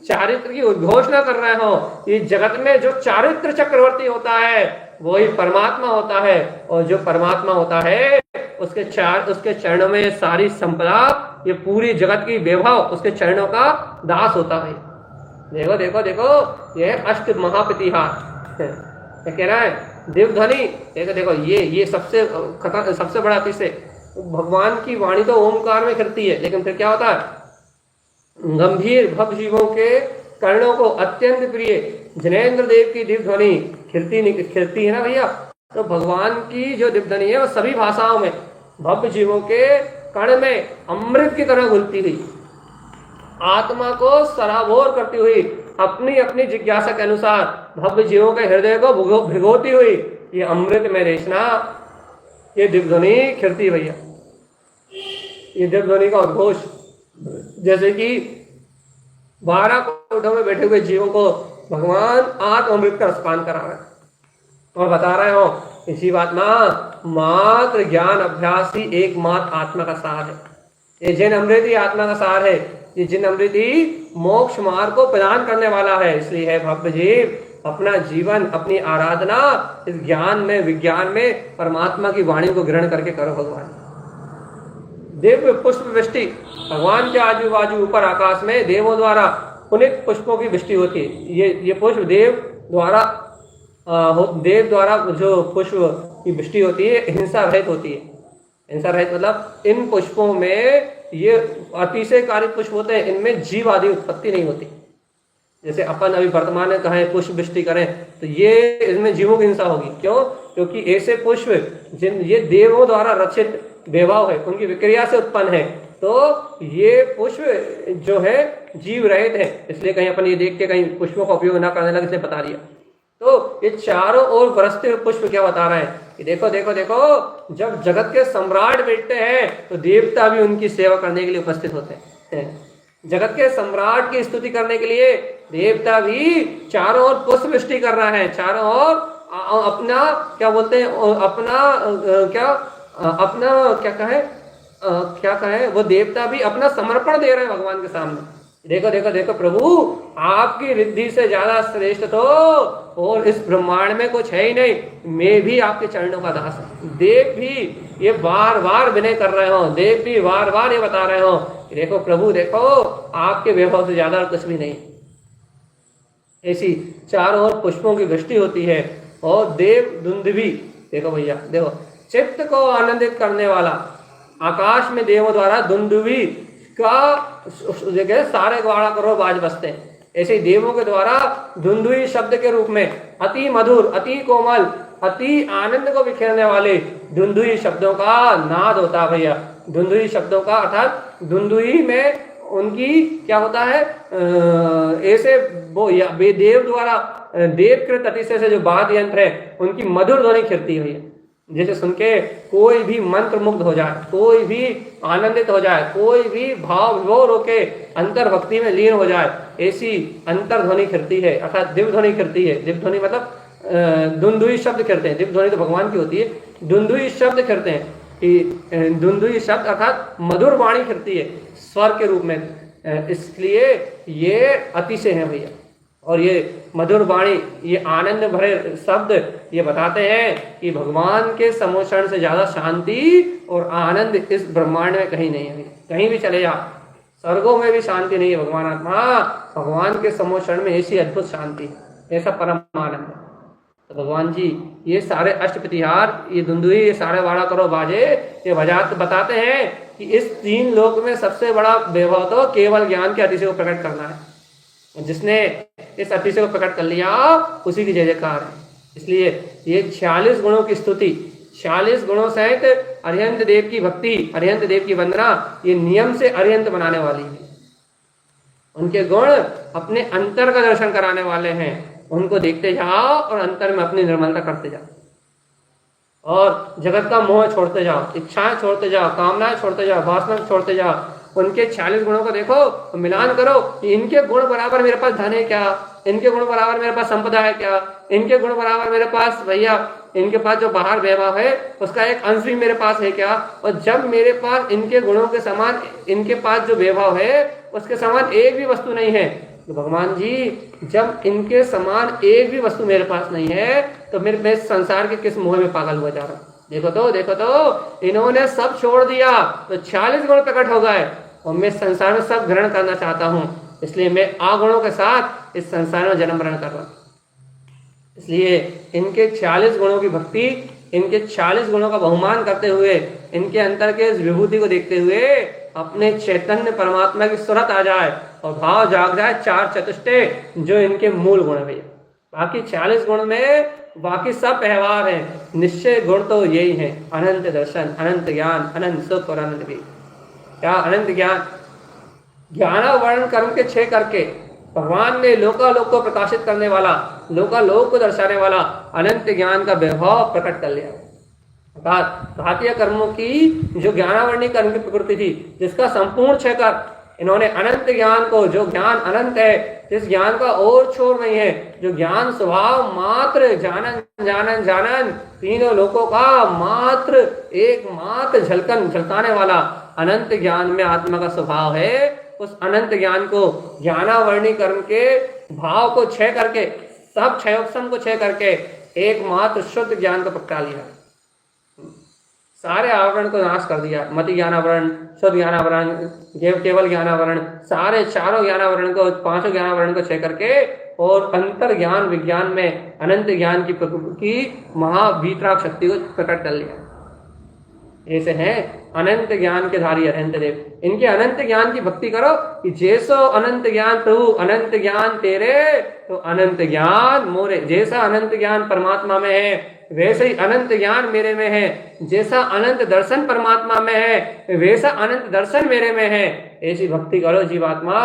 चारित्र की उद्घोषणा कर रहे हो। इस जगत में जो चारित्र चक्रवर्ती होता है वही परमात्मा होता है, और जो परमात्मा होता है उसके चरणों में सारी संपदा, ये पूरी जगत की वैभव उसके चरणों का दास होता है। देखो देखो देखो, ये अष्ट महाप्रतिहार क्या कह रहा है देव ध्वनि। देखो देखो, ये सबसे बड़ा अतिशय। भगवान की वाणी तो ओमकार में करती है, लेकिन फिर क्या होता है? गंभीर भव जीवों के कर्णों को अत्यंत प्रिय जनेन्द्र देव की दिव्य ध्वनि खिलती है ना भैया। तो भगवान की जो दिव्य ध्वनि है वो सभी भाषाओं में भव्य जीवों के कर्ण में अमृत की तरह घुलती हुई, आत्मा को सराबोर करती हुई, अपनी अपनी जिज्ञासा के अनुसार भव्य जीवों के हृदय को भिगोती हुई ये अमृत में रेशना, ये दिव्य ध्वनि खिलती भैया। ये दिव्य ध्वनि का उद्घोष जैसे कि 12 कोठों में बैठे हुए जीवों को भगवान आत्म अमृत का रसपान करा रहे हैं और बता रहे हो कि जीवात्मा मात्र ज्ञान अभ्यास ही एकमात्र आत्मा का सार है। ये जिन अमृत ही आत्मा का सार है, ये जिन अमृत ही मोक्ष मार्ग को प्रदान करने वाला है। इसलिए है भव्य जीव अपना जीवन, अपनी आराधना इस ज्ञान में, विज्ञान में परमात्मा की वाणी को ग्रहण करके करो। भगवान दिव्य पुष्प वृष्टि, भगवान के आजू बाजू ऊपर आकाश में देवों द्वारा पुनित पुष्पों की वृष्टि होती है। ये पुष्प देव द्वारा जो पुष्प की वृष्टि होती है हिंसा रहित होती है। हिंसा रहित मतलब इन पुष्पों में ये अतिशयकारी पुष्प होते हैं, इनमें जीव आदि उत्पत्ति नहीं होती। जैसे अपन अभी वर्तमान में कहें पुष्प वृष्टि करें तो ये इसमें जीवों की हिंसा होगी। क्यों? क्योंकि ऐसे पुष्प जिन ये देवों द्वारा रचित वैभव है, उनकी विक्रिया से उत्पन्न है, तो ये पुष्प जो है जीव रहित है। इसलिए कहीं अपन ये देख के कहीं पुष्पों का उपयोग ना करने लगे, इसलिए बता दिया। तो ये चारों ओर बरसते हुए पुष्प क्या बता रहे हैं कि देखो देखो देखो, जब जगत के सम्राट बैठते हैं तो देवता भी उनकी सेवा करने के लिए उपस्थित होते हैं। जगत के सम्राट की स्तुति करने के लिए देवता भी चारों ओर पुष्प वृष्टि कर रहा है। चारों ओर अपना क्या बोलते हैं, क्या कहे वो देवता भी अपना समर्पण दे रहे हैं भगवान के सामने। देखो देखो देखो प्रभु, आपकी रिद्धि से ज्यादा श्रेष्ठ तो और इस ब्रह्मांड में कुछ है ही नहीं। मैं भी आपके चरणों का दास हूं। देव भी ये बार बार विनय कर रहे हो, देव भी बार बार ये बता रहे हो, देखो प्रभु देखो, आपके वैभव से ज्यादा कुछ भी नहीं। ऐसी चारों ओर पुष्पों की वृष्टि होती है और देव दुंदुभी, देखो भैया देखो, चित्त को आनंदित करने वाला आकाश में देवों द्वारा दुंदुभी का जगह सारे 12 करोड़ बाज बसते हैं। ऐसे देवों के द्वारा धुंधुई शब्द के रूप में अति मधुर, अति कोमल, अति आनंद को बिखेरने वाले धुंधुई शब्दों का नाद होता है भैया। धुंधुई शब्दों का अर्थात धुंधुई में उनकी क्या होता है, ऐसे वो देव द्वारा देवकृत अतिशय से जो वाद्य यंत्र है उनकी मधुर ध्वनि खिरती हुई है, जैसे सुन के कोई भी मंत्र मुग्ध हो जाए, कोई भी आनंदित हो जाए, कोई भी भाव विभोर होके अंतर भक्ति में लीन हो जाए, ऐसी अंतर ध्वनि खिरती है, अर्थात दिव्य ध्वनि खिरती है। दिव्य ध्वनि मतलब धुंधुई शब्द खिरते हैं, दिव्य ध्वनि तो भगवान की होती है, धुंधुई शब्द खिरते हैं कि धुंधुई शब्द अर्थात मधुर वाणी खिरती है स्वर के रूप में, इसलिए ये अतिशय है भैया। और ये मधुर वाणी, ये आनंद भरे शब्द ये बताते हैं कि भगवान के समोषण से ज्यादा शांति और आनंद इस ब्रह्मांड में कहीं नहीं है। कहीं भी चले जाओ, स्वर्गों में भी शांति नहीं है। भगवान आत्मा, भगवान के समोषण में ऐसी अद्भुत शांति है, ऐसा परम आनंद है। तो भगवान जी ये सारे अष्टप्रतिहार, ये धुंधुई, ये सारे 12 करोड़ बाजे ये बताते हैं कि इस 3 लोक में सबसे बड़ा वैभव तो केवल ज्ञान के अतिशय को प्रकट करना है। जिसने इस अतिशय को प्रकट कर लिया उसी की जय जयकार है। इसलिए ये 46 गुणों की स्तुति, 46 गुणों सहित अरिहंत देव की भक्ति, अरिहंत देव की वंदना, ये नियम से अरिहंत बनाने वाली है। उनके गुण अपने अंतर का दर्शन कराने वाले हैं। उनको देखते जाओ और अंतर में अपनी निर्मलता करते जाओ और जगत का मोह छोड़ते जाओ, इच्छाएं छोड़ते जाओ, कामनाएं छोड़ते जाओ, वासना छोड़ते जाओ। उनके 46 गुणों को देखो, मिलान करो कि इनके गुण बराबर मेरे पास धन है क्या, इनके गुण बराबर मेरे पास संपदा है क्या, इनके गुण बराबर मेरे पास भैया इनके पास जो बाहर वैभव है उसका एक अंश भी मेरे पास है क्या। और जब मेरे पास इनके गुणों के समान इनके पास जो वैभव है उसके समान एक भी वस्तु नहीं है, तो भगवान जी जब इनके समान एक भी वस्तु मेरे पास नहीं है तो मैं संसार के किस मोह में पागल हुआ जा रहा हूँ। देखो तो इन्होंने सब छोड़ दिया तो 46 गुण प्रकट हो गए और मैं संसार में सब ग्रहण करना चाहता हूँ, इसलिए मैं अगुणों के साथ इस संसार में जन्म ग्रहण कर रहा हूँ। इसलिए इनके 46 गुणों की भक्ति, इनके 46 गुणों का बहुमान करते हुए, इनके अंतर के इस विभूति को देखते हुए अपने चैतन्य परमात्मा की सुरत आ जाए और भाव जाग जाए 4 चतुष्टय जो इनके मूल गुण है भैया। बाकी 46 गुण में बाकी सब व्यवहार है, निश्चय गुण तो यही है, अनंत दर्शन, अनंत ज्ञान, अनंत सुख और अनंत भी। क्या अनंत ज्ञान, ज्ञानावरण कर्म के 6 करके भगवान ने लोकालोक को प्रकाशित करने वाला, लोकालोक को दर्शाने वाला अनंत ज्ञान का वैभव प्रकट कर लिया। अर्थात भारतीय कर्मों की जो ज्ञानावरणी कर्म की प्रकृति थी, जिसका संपूर्ण 6 कर इन्होंने अनंत ज्ञान को, जो ज्ञान अनंत है, जिस ज्ञान का और छोर नहीं है, जो ज्ञान स्वभाव मात्र जानन जानन जानन तीनों लोकों का मात्र एकमात्र झलकाने वाला अनंत ज्ञान में आत्मा का स्वभाव है, उस अनंत ज्ञान को ज्ञानावरणी कर्म के भाव को 6 करके, सब 6 ऑप्शन को 6 करके एकमात्र शुद्ध ज्ञान को पकड़ा लिया, सारे आवरण को नाश कर दिया। मति ज्ञानावरण, शुद्ध ज्ञानावरण, केवल ज्ञानावरण, सारे चारों ज्ञानावरण को, 5 ज्ञानावरण को 6 करके और अंतर ज्ञान विज्ञान में अनंत ज्ञान की महावीतराग शक्ति को प्रकट कर लिया। ऐसे हैं अनंत ज्ञान के धारी अनंत देव। इनके अनंत ज्ञान की भक्ति करो कि जैसो अनंत ज्ञान प्रभु, अनंत ज्ञान तेरे तो अनंत ज्ञान मोरे। जैसा अनंत ज्ञान परमात्मा में है वैसे ही अनंत ज्ञान मेरे में है, जैसा अनंत दर्शन परमात्मा में है वैसा अनंत दर्शन मेरे में है। ऐसी भक्ति करो जीवात्मा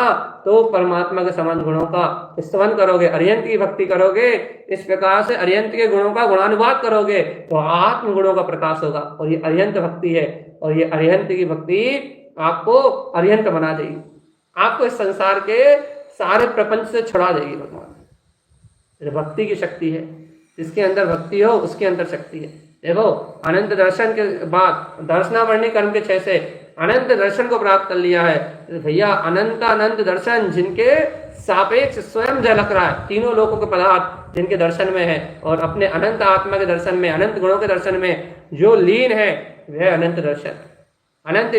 तो परमात्मा के समान गुणों का स्तवन करोगे, अरिहंत की भक्ति करोगे, इस प्रकार से अरिहंत के गुणों का गुणानुवाद करोगे तो आत्म गुणों का प्रकाश होगा। और ये अरिहंत भक्ति है और ये अरिहंत की भक्ति आपको अरिहंत बना देगी, आपको इस संसार के सारे प्रपंच से छुड़ा देगी। भगवान भक्ति की शक्ति है, जिसके अंदर भक्ति हो उसके अंदर शक्ति है। देखो अनंत दर्शन के बाद दर्शनावरणी कर्म के 6 से अनंत दर्शन को प्राप्त कर लिया है। भैया अनंत अनंत दर्शन जिनके सापेक्ष स्वयं झलक रहा है, तीनों लोगों के पदार्थ जिनके दर्शन में है और अपने अनंत आत्मा के दर्शन में, अनंत गुणों के दर्शन में जो लीन है वह अनंत दर्शन। अनंत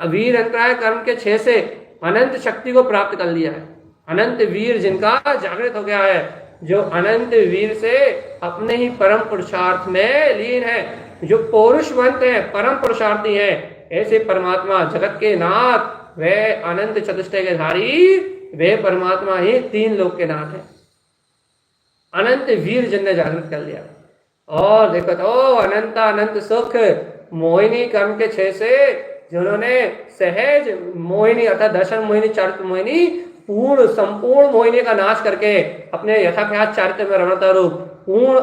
वीर अंतराय कर्म के 6 से अनंत शक्ति को प्राप्त कर लिया है। अनंत वीर जिनका जागृत हो गया है, जो अनंत वीर से अपने ही परम पुरुषार्थ में लीन है, जो पौरुषवंत है, परम पुरुषार्थी है, ऐसे परमात्मा जगत के नाथ वे अनंत चतुष्टय के धारी वे परमात्मा ही 3 लोक के नाथ है। अनंत वीर जिनने जागृत कर लिया। और देखो तो अनंत अनंत सुख मोहिनी कर्म के 6 से जिन्होंने सहज मोहिनी अर्थात दर्शन मोहिनी, चारित्र मोहिनी, पूर्ण संपूर्ण मोहिनी का नाश करके अपने यथाख्यात चारित्र में रमणता रूप पूर्ण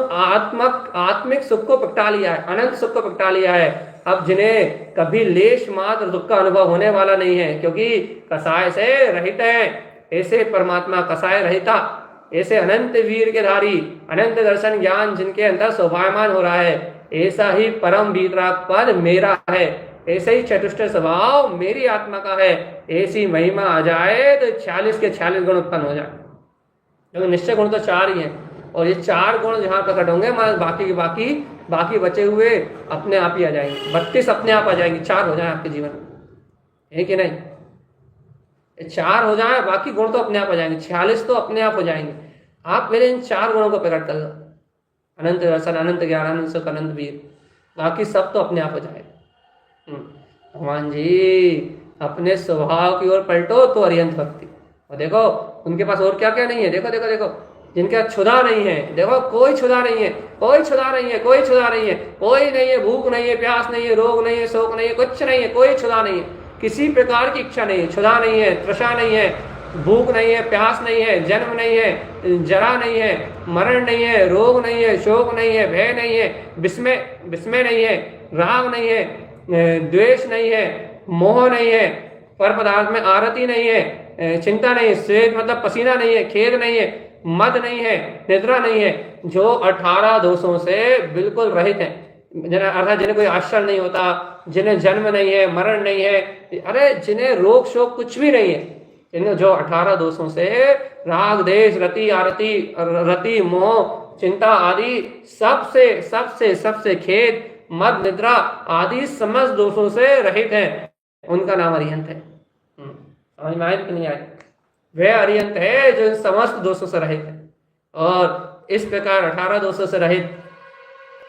आत्मिक सुख को प्रगटा लिया है, अनंत सुख को प्रगटा लिया है। अब जिन्हें कभी लेश मात्र दुख का अनुभव होने वाला नहीं है, क्योंकि कसाय से रहित है, ऐसे परमात्मा कसाय रहिता, ऐसे अनंत वीर के धारी, अनंत दर्शन ज्ञान जिनके अंदर शोभायमान हो रहा है, ऐसा ही परम वीतराग पद मेरा है, ऐसे ही चतुष्ट स्वभाव मेरी आत्मा का है। ऐसी महिमा आ जाए तो 46 के 46 गुण उत्पन्न हो जाए, क्योंकि निश्चय गुण तो 4 ही हैं और ये 4 गुण जहां प्रकट होंगे बाकी बचे हुए अपने आप ही आ जाएंगे। 32 अपने आप आ जाएंगे, 4 हो जाए आपके जीवन में, है कि नहीं? 4 हो जाए, बाकी गुण तो अपने आप आ जाएंगे, 46 तो अपने आप हो जाएंगे। आप पहले इन 4 गुणों को प्रकट कर लो, अनंत दर्शन, अनंत ज्ञान, अनंत सुख, अनंत वीर, बाकी सब तो अपने आप हो जाएगा। भगवान जी अपने स्वभाव की ओर पलटो तो अरिहंत भक्ति। और देखो उनके पास और क्या क्या नहीं है, देखो देखो देखो, जिनका क्षुधा नहीं है, देखो कोई क्षुधा नहीं है, कोई क्षुधा नहीं है, कोई क्षुधा नहीं है, कोई नहीं है, भूख नहीं है, प्यास नहीं है, रोग नहीं है, शोक नहीं है, कुछ नहीं है, कोई क्षुधा नहीं है, किसी प्रकार की इच्छा नहीं है, क्षुधा नहीं है, तृषा नहीं है, भूख नहीं है, प्यास नहीं है, जन्म नहीं है, जरा नहीं है, मरण नहीं है, रोग नहीं है, शोक नहीं है, भय नहीं है, विस्मय नहीं है, राग नहीं है, द्वेष नहीं है, मोह नहीं है, पर पदार्थ में आरती नहीं है, चिंता नहीं है, श्वेत मतलब पसीना नहीं है, खेद नहीं है, मद नहीं है, निद्रा नहीं है, जो 18 दोषों से बिल्कुल रहित है, अर्थात जिन्हें कोई आश्चर्य नहीं होता, जिन्हें जन्म नहीं है, मरण नहीं है, अरे जिन्हें रोग शोक कुछ भी नहीं है, जिन्हें जो 18 दोषों से राग देश रति मोह चिंता आदि सबसे खेद मद निद्रा आदि समस्त दोषों से रहित है, उनका नाम अरिहंत है। समझ में आए कि नहीं आए? वह अरिहंत है जो इन समस्त दोषों से रहित है। और इस प्रकार 18 दोषों से रहित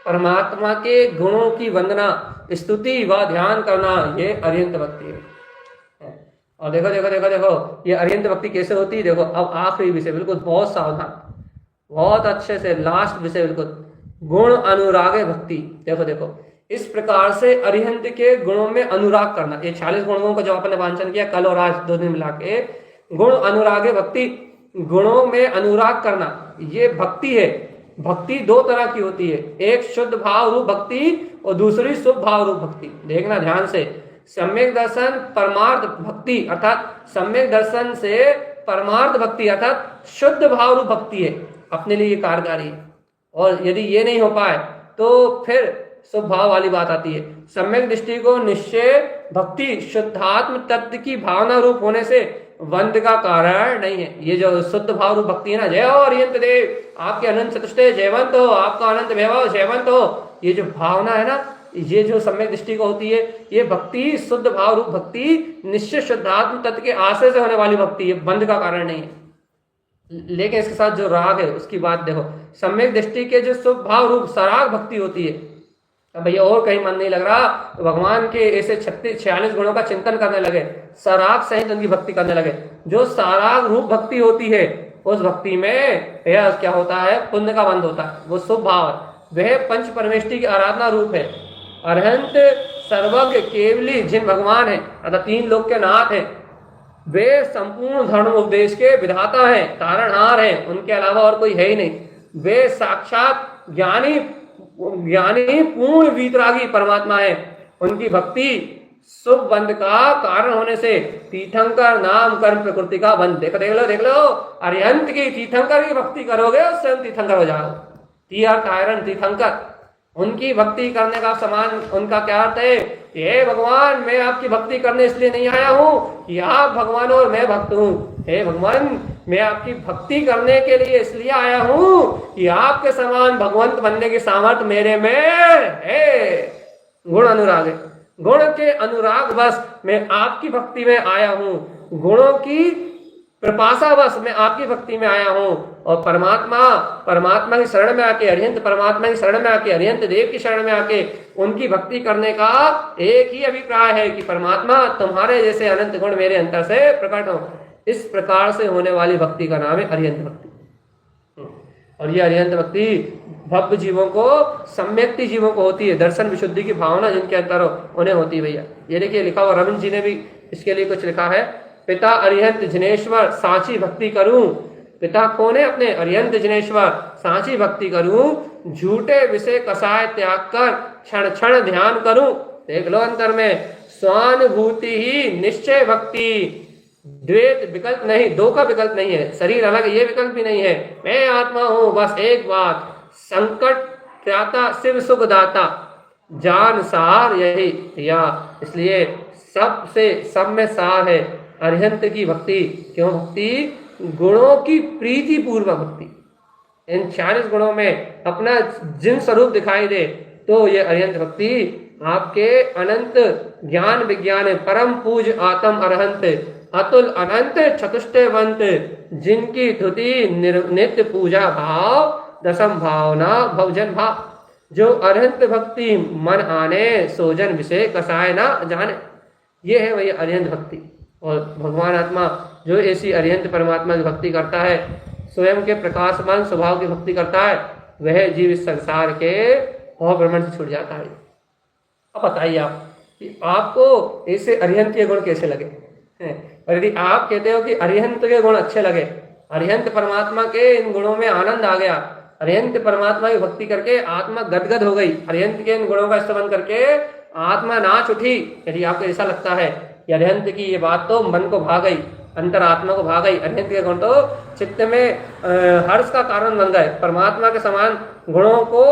परमात्मा के गुणों की वंदना, स्तुति व ध्यान करना, ये अरिहंत भक्ति है। और देखो देखो देखो देखो ये अरिहंत भक्ति कैसे होती है। देखो अब आखिरी विषय, बिल्कुल बहुत सावधान, बहुत अच्छे से, लास्ट विषय बिल्कुल, गुण अनुराग भक्ति। देखो देखो इस प्रकार से अरिहंत के गुणों में अनुराग करना, ये 40 गुणों का जो आपने वांछन किया कल और आज 2 दिन मिला के, गुण अनुराग भक्ति, गुणों में अनुराग करना, ये भक्ति है। भक्ति 2 तरह की होती है, एक शुद्ध भाव रूप भक्ति और दूसरी शुभ भाव रूप भक्ति। देखना ध्यान से, सम्यक दर्शन परमार्थ भक्ति अर्थात सम्यक दर्शन से परमार्थ भक्ति अर्थात शुद्ध भाव रूप भक्ति है, अपने लिए कारगारी है। और यदि ये नहीं हो पाए तो फिर शुभ भाव वाली बात आती है। सम्यक दृष्टि को निश्चय भक्ति शुद्धात्म तत्व की भावना रूप होने से वंद का कारण नहीं है। ये जो शुद्ध भाव रूप भक्ति है ना, जय हो अरिहंत देव, आपके अनंत चतुष्टय जयवंत हो, आपका अनंत वैभव जयवंत हो, ये जो भावना है ना, ये जो सम्यक दृष्टि को होती है, ये भक्ति शुद्ध भाव रूप भक्ति निश्चय शुद्धात्म तत्व के आश्रय से होने वाली भक्ति है, बंद का कारण नहीं है। लेकिन इसके साथ जो राग है उसकी बात देखो, सम्यक दृष्टि के जो शुभ भाव रूप सराग भक्ति होती है। अब भैया और कहीं मन नहीं लग रहा, तो भगवान के ऐसे 46 गुणों का चिंतन करने लगे, सराग सहित उनकी भक्ति करने लगे। जो सराग रूप भक्ति होती है उस भक्ति में भैया क्या होता है, पुण्य का बंध होता है, वो शुभ भाव है, वह पंच परमेष्टि की आराधना रूप है। अरहंत सर्वज्ञ केवली जिन भगवान है अर्थात 3 लोक के नाथ है, वे संपूर्ण धर्म उपदेश के विधाता हैं, तारणहार हैं, उनके अलावा और कोई है ही नहीं। वे साक्षात ज्ञानी पूर्ण वीतरागी परमात्मा है। उनकी भक्ति शुभ बंध का कारण होने से तीर्थंकर नाम कर्म प्रकृति का बंध। देख लो अरिहंत की तीर्थंकर की भक्ति करोगे उससे हम तीर्थंकर हो जाओ। तीर्थंकर उनकी भक्ति करने का समान उनका क्या अर्थ है? हे भगवान, मैं आपकी भक्ति करने इसलिए नहीं आया हूँ कि आप भगवान और मैं भक्त हूँ। हे भगवान, मैं आपकी भक्ति करने के लिए इसलिए आया हूँ कि आपके समान भगवंत बनने की सामर्थ्य मेरे में है। गुण अनुराग है, गुण के अनुराग बस मैं आपकी भक्ति में आया हूँ, गुणों की कृपासा बस मैं आपकी भक्ति में आया हूँ। और परमात्मा की शरण में आके, अरिहंत परमात्मा की शरण में आके, अरिहंत देव की शरण में आके उनकी भक्ति करने का एक ही अभिप्राय है कि परमात्मा तुम्हारे जैसे अनंत गुण मेरे अंतर से प्रकट हो। इस प्रकार से होने वाली भक्ति का नाम है अरिहंत भक्ति। और ये अरिहंत भक्ति भव्य जीवों को, सम्यक्ति जीवों को होती है। दर्शन विशुद्धि की भावना जिनके अंतर हो उन्हें होती है भैया। ये देखिए लिखा हुआ, रविंद्र जी ने भी इसके लिए कुछ लिखा है। पिता अरिहंत जिनेश्वर साची भक्ति करूं। पिता कौन है? अपने अरिहंत जिनेश्वर साची भक्ति करूं। झूठे विषय कसाय त्याग कर क्षण क्षण ध्यान करूं। देख लो अंतर में, स्वानुभूति ही निश्चय भक्ति, द्वैत विकल्प नहीं, दो का विकल्प नहीं है, शरीर अलग ये विकल्प भी नहीं है, मैं आत्मा हूं, बस एक बात, संकट त्याता शिव सुख दाता, जान सार यही या। इसलिए सबसे सब में सार है अरिहंत की भक्ति। क्यों भक्ति? गुणों की प्रीति पूर्वक भक्ति। इन 40 गुणों में अपना जिन स्वरूप दिखाई दे तो ये अरिहंत भक्ति आपके अनंत ज्ञान विज्ञान परम पूज आत्म अरहंत अतुल अनंत चतुष्टयवंत, जिनकी धुति नित्य पूजा भाव दसम भावना भवजन भाव, जो अरिहंत भक्ति मन आने सोजन विषय कसाय ना जाने। ये है वही अरिहंत भक्ति। और भगवान आत्मा जो ऐसी अरिहंत परमात्मा की भक्ति करता है, स्वयं के प्रकाशमान स्वभाव की भक्ति करता है, वह जीव इस संसार के भव भ्रमण से छूट जाता है। अब बताइए आप कि आपको ऐसे अरिहंत के गुण कैसे लगे? और यदि आप कहते हो कि अरिहंत के गुण अच्छे लगे, अरिहंत परमात्मा के इन गुणों में आनंद आ गया, अरिहंत परमात्मा की भक्ति करके आत्मा गदगद हो गई, अरिहंत के इन गुणों का स्तवन करके आत्मा नाच उठी, यदि आपको ऐसा लगता है कि अरिहंत की ये बात तो मन को भा गई, अंतरात्मा को भा गई, अरिहंत के गुण तो चित्त में हर्ष का कारण बन गए, परमात्मा के समान गुणों को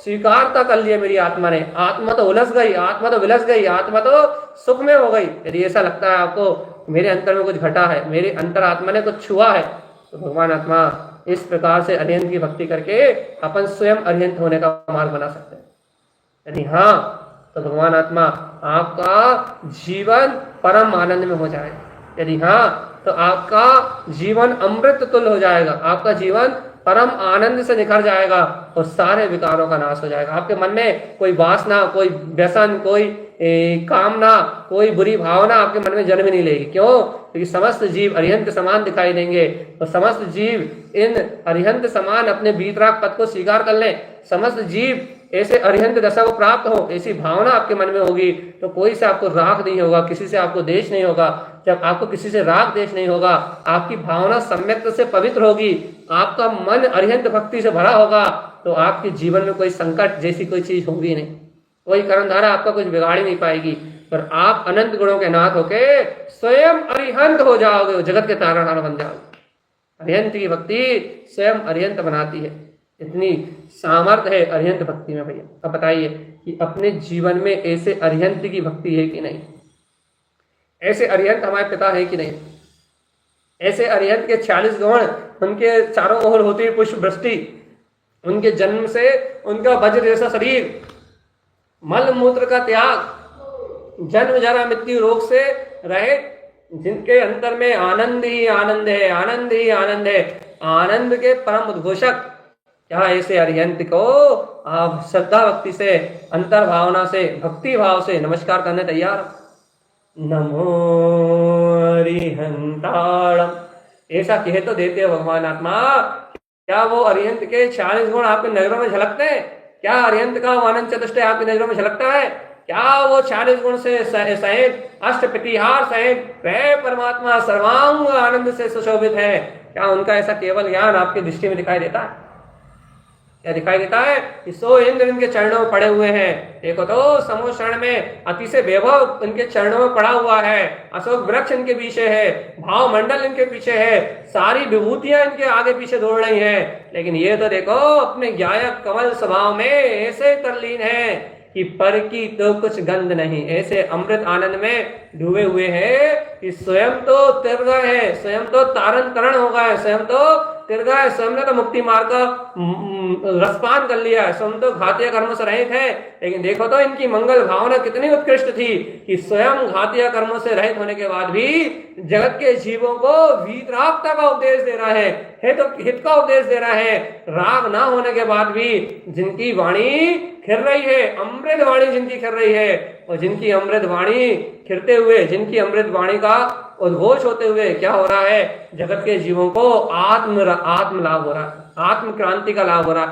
स्वीकारता कर लिया मेरी आत्मा ने, आत्मा तो उलझ गई, आत्मा तो विलस गई, आत्मा तो सुख में हो गई, यदि ऐसा लगता है आपको मेरे अंतर में कुछ घटा है, मेरे अंतरात्मा ने कुछ छुआ है, तो भगवान आत्मा इस प्रकार से अरिहंत की भक्ति करके अपन स्वयं अरिहंत होने का मार्ग बना सकते हैं। यदि हाँ, तो भगवान आत्मा आपका जीवन परम आनंद में हो जाएगा। यदि हाँ, तो आपका जीवन अमृत तुल्य हो जाएगा, आपका जीवन परम आनंद से निखर जाएगा और सारे विकारों का नाश हो जाएगा। आपके मन में कोई वासना, कोई व्यसन, कोई कामना, कोई बुरी भावना आपके मन में जन्म नहीं लेगी। क्यों? क्योंकि समस्त जीव अरिहंत समान दिखाई देंगे, तो समस्त जीव इन अरिहंत समान अपने वीतराग पद को स्वीकार कर लें, समस्त जीव ऐसे अरिहंत दशा को प्राप्त हो, ऐसी भावना आपके मन में होगी, तो कोई से आपको राग नहीं होगा, किसी से आपको देश नहीं होगा। जब आपको किसी से राग देश नहीं होगा, आपकी भावना सम्यक से पवित्र होगी, आपका मन अरिहंत भक्ति से भरा होगा, तो आपके जीवन में कोई संकट जैसी कोई चीज होगी नहीं, कोई कर्मधारा आपका कुछ बिगाड़ ही नहीं पाएगी, पर आप अनंत गुणों के नाथ होके स्वयं अरिहंत हो जाओगे, जगत के तारणहार बन जाओगे। अरिहंत की भक्ति स्वयं अरिहंत बनाती है, इतनी सामर्थ्य है अरिहंत भक्ति में भैया। अब बताइए कि अपने जीवन में ऐसे अरिहंत की भक्ति है कि नहीं? ऐसे अरिहंत हमारे पिता है कि नहीं? ऐसे अरिहंत के 40 गुण, उनके चारों ओर होती है पुष्प वृष्टि, उनके जन्म से उनका वज्र जैसा शरीर, मल मूत्र का त्याग, जन्म जरा मृत्यु रोग से रहे, जिनके अंतर में आनंद ही आनंद है, आनंद ही आनंद है, आनंद के परम उद्घोषक, क्या ऐसे अरिहंत को आप श्रद्धा भक्ति से, अंतर भावना से, भक्ति भाव से नमस्कार करने तैयार? नमो अरिहंताणम, ऐसा कह तो देते हो भगवान आत्मा। क्या वो अरिहंत के 40 गुण आपके नजरों में झलकते हैं? क्या अरिहंत का आनंद चतुष्टय आपकी नजरों में झलकता है? क्या वो 40 गुण से सहित, अष्ट प्रतिहार सहित वह परमात्मा सर्वांग आनंद से सुशोभित है? क्या उनका ऐसा केवल ज्ञान आपकी दृष्टि में दिखाई देता है? क्या दिखाई देता है कि सो इंद्र इनके चरणों में पड़े हुए हैं। देखो तो समूह शरण में अतिशय वैभव इनके चरणों में पड़ा हुआ है, अशोक वृक्ष इनके पीछे है, भाव मंडल इनके पीछे है, सारी विभूतियां इनके आगे पीछे दौड़ रही हैं। लेकिन ये तो देखो अपने ज्ञायक कमल स्वभाव में ऐसे तल्लीन है कि पर की तो कुछ गंध नहीं, ऐसे अमृत आनंद में डूबे हुए हैं कि स्वयं तो तिर गए हैं, स्वयं तो तारण करण हो गए, स्वयं तो तिर गए, स्वयं ने तो मुक्ति मार्ग का रसपान कर लिया, स्वयं तो घातीय कर्म से रहित है। लेकिन देखो तो इनकी मंगल भावना कितनी उत्कृष्ट थी कि स्वयं घातीय कर्मों से रहित होने के बाद भी जगत के जीवों को वीतरागता का उपदेश दे रहा है, तो हित का उपदेश दे रहा है। राग ना होने के बाद भी जिनकी वाणी खिर रही है, अमृत वाणी जिनकी खिर रही है, और जिनकी अमृत वाणी खिरते हुए, जिनकी अमृत वाणी का उद्घोष होते हुए क्या हो रहा है, जगत के जीवों को आत्म लाभ हो रहा है, आत्म क्रांति का लाभ हो रहा है,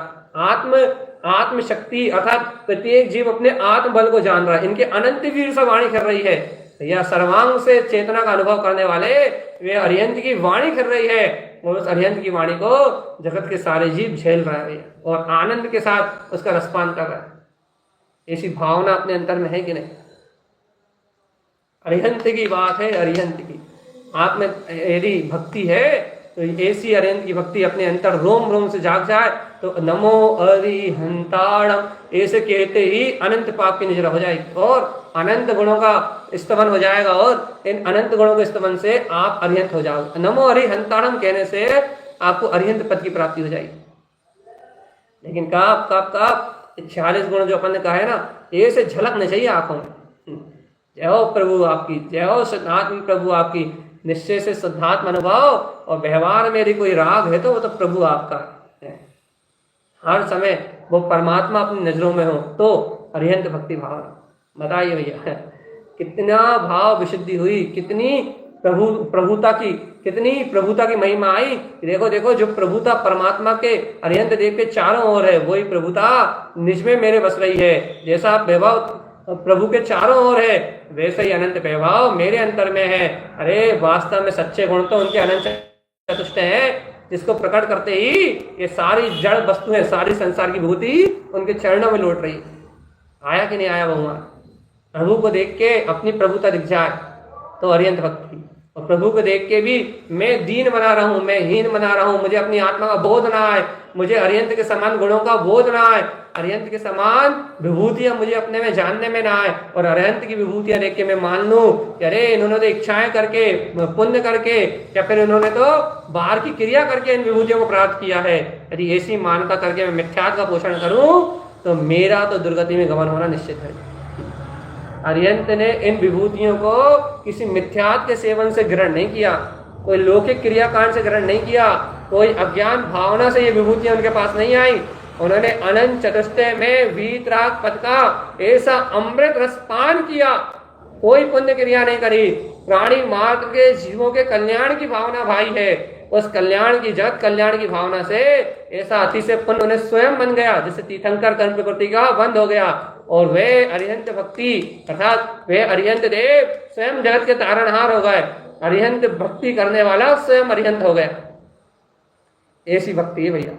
आत्म शक्ति अर्थात प्रत्येक जीव अपने आत्म बल को जान रहा है। इनके अनंत वीर से वाणी कर रही है, या सर्वांग से चेतना का अनुभव करने वाले वे अरिहंत की वाणी कर रही है, और उस अरिहंत की वाणी को जगत के सारे जीव झेल रहे हैं और आनंद के साथ उसका रसपान कर रहा है। ऐसी भावना अपने अंतर में है कि नहीं? अरिहंत की बात है, अरिहंत की आप में यदि भक्ति है तो ऐसी अरिहंत की भक्ति अपने अंतर रोम रोम से जाग जाए तो नमो अरिहंताणम ऐसे कहते ही अनंत पाप की निजरा हो जाएगी और अनंत गुणों का स्तमन हो जाएगा, और इन अनंत गुणों के स्तमन से आप अरिहंत हो जाओगे। नमो अरिहंताणम कहने से आपको अरिहंत पद की प्राप्ति हो जाएगी। लेकिन कब 46 गुण जो अपन ने कहा है ना, ये से झलकने चाहिए आंखों में। जय हो प्रभु आपकी, जय हो शुद्धात्म प्रभु आपकी, निश्चय से शुद्धात्म अनुभव, और व्यवहार में यदि कोई राग है तो वो तो प्रभु आपका है। हर समय वो परमात्मा अपनी नजरों में हो तो अरिहंत भक्ति भावना। बताइए भैया कितना भाव विशुद्धि हुई, कितनी प्रभुता की महिमा आई। देखो देखो जो प्रभुता परमात्मा के अरिहंत देव के चारों ओर है, वही प्रभुता निज में मेरे बस रही है। जैसा वैभव प्रभु के चारों ओर है वैसे ही अनंत वैभव मेरे अंतर में है। अरे वास्तव में सच्चे गुण तो उनके अनंत चतुष्ट हैं, जिसको प्रकट करते ही ये सारी जड़ वस्तुएं, सारी संसार की विभूति उनके चरणों में लौट रही। आया कि नहीं आया भगवान? प्रभु को देख के अपनी प्रभुता दिख जाए तो अरिहंत भक्ति, और प्रभु को देख के भी मैं दीन बना रहा हूँ, मैं हीन बना रहा हूँ, मुझे अपनी आत्मा का बोध ना है, मुझे अरिहंत के समान गुणों का बोध ना है, अरिहंत के समान विभूतियां मुझे अपने में जानने में ना आए, और अरिहंत की विभूतियां देख के मैं मान लूं कि अरे इन्होंने तो इच्छाएं करके, पुण्य करके, या फिर इन्होंने तो बाहर की क्रिया करके इन विभूतियों को प्राप्त किया है। यदि ऐसी मान्यता करके मैं मिथ्यात्व का पोषण करूं तो मेरा तो दुर्गति में गमन होना निश्चित है। अरिहंत ने इन विभूतियों को किसी मिथ्यात्व के सेवन से ग्रहण नहीं किया, कोई लौकिक क्रियाकांड से ग्रहण नहीं किया, कोई अज्ञान भावना से ये विभूतियां उनके पास नहीं आई। उन्होंने अनंत चतुष्टय में वीतराग पद का ऐसा अमृत रसपान किया, कोई पुण्य क्रिया नहीं करी। प्राणी मार्ग के जीवों के कल्याण की भावना भाई है, उस कल्याण की, जगत कल्याण की भावना से ऐसा अति से पुण्य उन्हें स्वयं बन गया, जिससे तीर्थंकर कर्म प्रकृति का बंद हो गया, और वे अरिहंत भक्ति अर्थात वे अरिहंत देव स्वयं जगत के तारणहार हो गए। अरिहंत भक्ति करने वाला स्वयं अरिहंत हो गया। ऐसी भक्ति है भैया।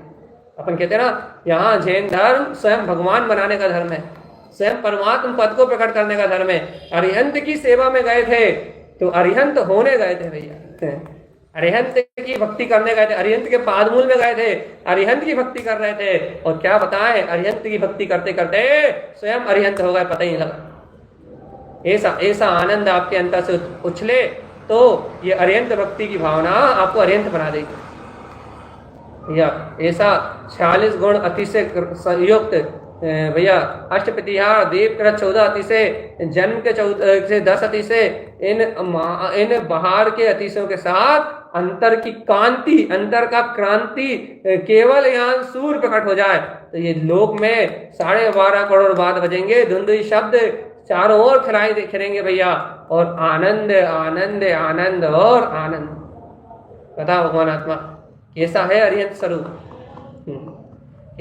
अपन कहते हैं ना, यहाँ जैन धर्म स्वयं भगवान बनाने का धर्म है, स्वयं परमात्मा पद को प्रकट करने का धर्म है। अरिहंत की सेवा में गए थे तो अरिहंत होने गए थे भैया, अरिहंत की भक्ति करने गए थे, अरिहंत के पादमूल में गए थे, अरिहंत की भक्ति कर रहे थे, और क्या बताएं अरिहंत की भक्ति करते करते स्वयं अरिहंत हो गए, पता ही नहीं लगा। ऐसा आनंद आपके अंतर से उछले तो ये अरिहंत भक्ति की भावना आपको अरिहंत बना देगी। या ऐसा 46 गुण अति से संयुक्त भैया, अष्टप्रतिहार, दीप कर 14 अति से, जन्म के 14 से 10 अति से, इन बाहर के अतिशयों के साथ अंतर की कांति, अंतर का क्रांति केवल यहाँ सूर्य प्रकट हो जाए तो ये लोक में 12.5 करोड़ बाद बजेंगे, धुंधुई शब्द चारों ओर खिलेंगे भैया, और आनंद आनंद आनंद और आनंद। बताओ भगवान आत्मा कैसा है अरिहंत स्वरूप,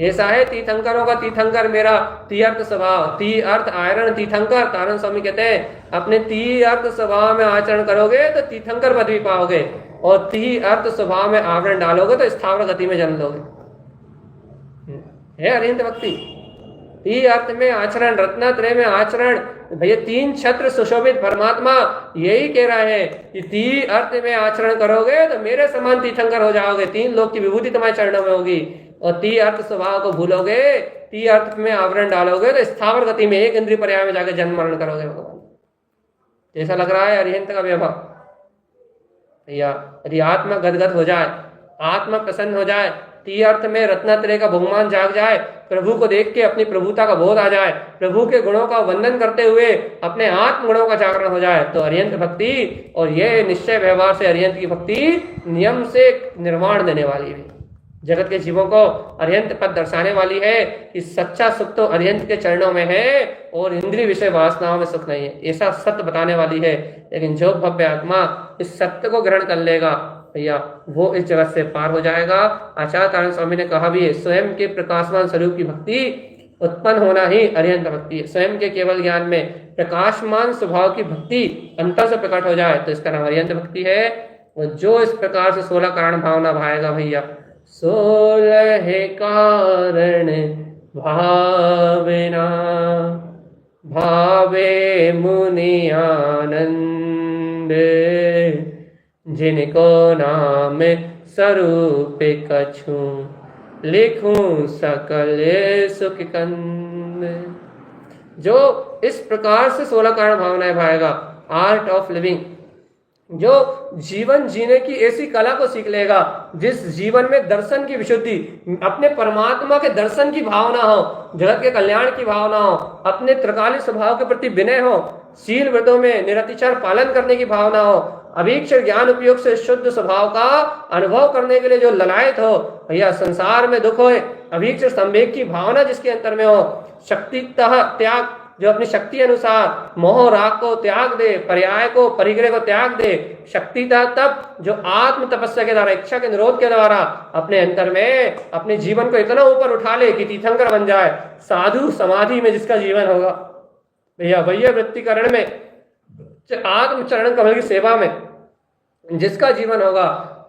ऐसा है तीर्थंकरों का तीर्थंकर मेरा तीर्थ स्वभाव, ती अर्थ आयरण तीर्थंकर। तारण स्वामी कहते हैं अपने ती अर्थ स्वभाव में आचरण करोगे तो तीर्थंकर पदवी पाओगे, और ती अर्थ स्वभाव में आवरण डालोगे तो स्थावर गति में जन्म लोगे। है अरिहंत भक्ति। ती अर्थ में आचरण, रत्नात्रय में आचरण, भैया 3 छत्र सुशोभित परमात्मा यही कह रहा है कि ती अर्थ में आचरण करोगे तो मेरे समान तीर्थंकर हो जाओगे, 3 लोक की विभूति तुम्हारे चरणों में होगी। और ती अर्थ स्वभाव को भूलोगे, ती अर्थ में आवरण डालोगे तो स्थावर गति में 1 इंद्रिय पर्याय में जाकर जन्म मरण करोगे भगवान। जैसा लग रहा है अरिहंत का वैभव भैया। यदि आत्मा गदगद हो जाए, आत्मा प्रसन्न हो जाए, ती अर्थ में रत्नात्रय का बहुमान जाग जाए, प्रभु को देख के अपनी प्रभुता का बोध आ जाए, प्रभु के गुणों का वंदन करते हुए अपने आत्म गुणों का जागरण हो जाए, तो अरिहंत भक्ति, और ये निश्चय व्यवहार से अरिहंत की भक्ति नियम से निर्माण देने वाली है, जगत के जीवों को अरिहंत पद दर्शाने वाली है कि सच्चा सुख तो अरिहंत के चरणों में है और इंद्रिय विषय वासनाओं में सुख नहीं है, ऐसा सत्य बताने वाली है। लेकिन जो भव्य आत्मा इस सत्य को ग्रहण कर लेगा भैया, वो इस जगत से पार हो जाएगा। आचार्य तारण स्वामी ने कहा भी है, स्वयं के प्रकाशमान स्वरूप की भक्ति उत्पन्न होना ही अरिहंत भक्ति है। स्वयं के केवल ज्ञान में प्रकाशमान स्वभाव की भक्ति अंतर से प्रकट हो जाए तो इसका नाम अरिहंत भक्ति है। और जो इस प्रकार से 16 कारण भावना भाएगा भैया, 16 कारण भावना भावे मुनि आनंद, जिनको नाम स्वरूप कछु लिखूं सकल सुख कंद। जो इस प्रकार से 16 कारण भावनाएं भाएगा, आर्ट ऑफ लिविंग, जो जीवन जीने की ऐसी कला को सीख लेगा जिस जीवन में दर्शन की विशुद्धि, अपने परमात्मा के दर्शन की भावना हो, जगत के कल्याण की भावना हो, अपने त्रिकाली स्वभाव के प्रति विनय हो, शील व्रतों में निरतिचार पालन करने की भावना हो, अभीक्षण ज्ञान उपयोग से शुद्ध स्वभाव का अनुभव करने के लिए जो ललायत हो भैया, संसार में दुख हो, अभीक्षण संवेग की भावना जिसके अंतर में हो, शक्तितः त्याग, जो अपनी शक्ति अनुसार मोह राग को त्याग दे, पर्याय को परिग्रह को त्याग दे, शक्तितः तप जो आत्म तपस्या के द्वारा, इच्छा के निरोध के द्वारा अपने अंतर में अपने जीवन को इतना ऊपर उठा ले कि तीर्थंकर बन जाए, साधु समाधि में जिसका जीवन होगा भैया, वैया वृत्तिकरण में, आत्म चरण कमल की सेवा में जिसका जीवन होगा,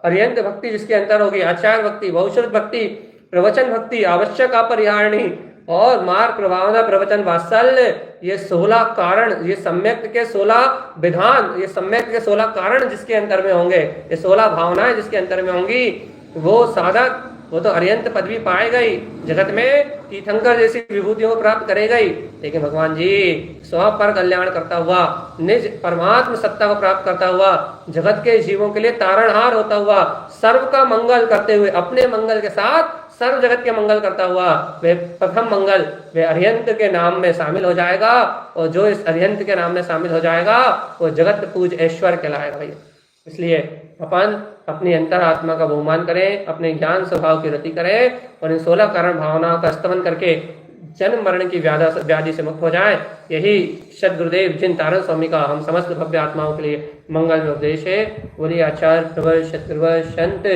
अरिहंत भक्ति जिसके अंतर होगी, आचार्य भक्ति, बहुश्रुत भक्ति, प्रवचन भक्ति, आवश्यक अपरिहारणी और मार्ग प्रभावना, प्रवचन वात्सल्य, ये 16 कारण, ये सम्यक के 16 विधान, ये सम्यक के 16 कारण जिसके अंतर में होंगे, ये 16 भावनाएं जिसके अंतर में होंगी, वो साधक, वो तो अरिहंत पदवी पाएगा ही, जगत में तीर्थंकर जैसी विभूतियों को प्राप्त करेगा ही। लेकिन भगवान जी स्व पर कल्याण करता हुआ, निज परमात्म सत्ता को प्राप्त करता हुआ, जगत के जीवों के लिए तारणहार होता हुआ, सर्व का मंगल करते हुए, अपने मंगल के साथ सर्व जगत के मंगल करता हुआ, वे प्रथम मंगल वे अरिहंत के नाम में शामिल हो जाएगा। और जो इस अरिहंत के नाम में शामिल हो जाएगा वो जगत पूज ऐश्वर्य कहलाएगा भैया। इसलिए अपन अपनी अंतर आत्मा का बहुमान करें, अपने ज्ञान स्वभाव की रति करें और इन 16 कारण भावनाओं का स्तमन करके जन्म मरण की व्याधि से मुक्त हो जाए। यही सद्गुरुदेव जिन तारण स्वामी का हम समस्त भव्य आत्माओं के लिए मंगल में उपदेश है। बोलिए आचार्य प्रवर सतगुरुवर संत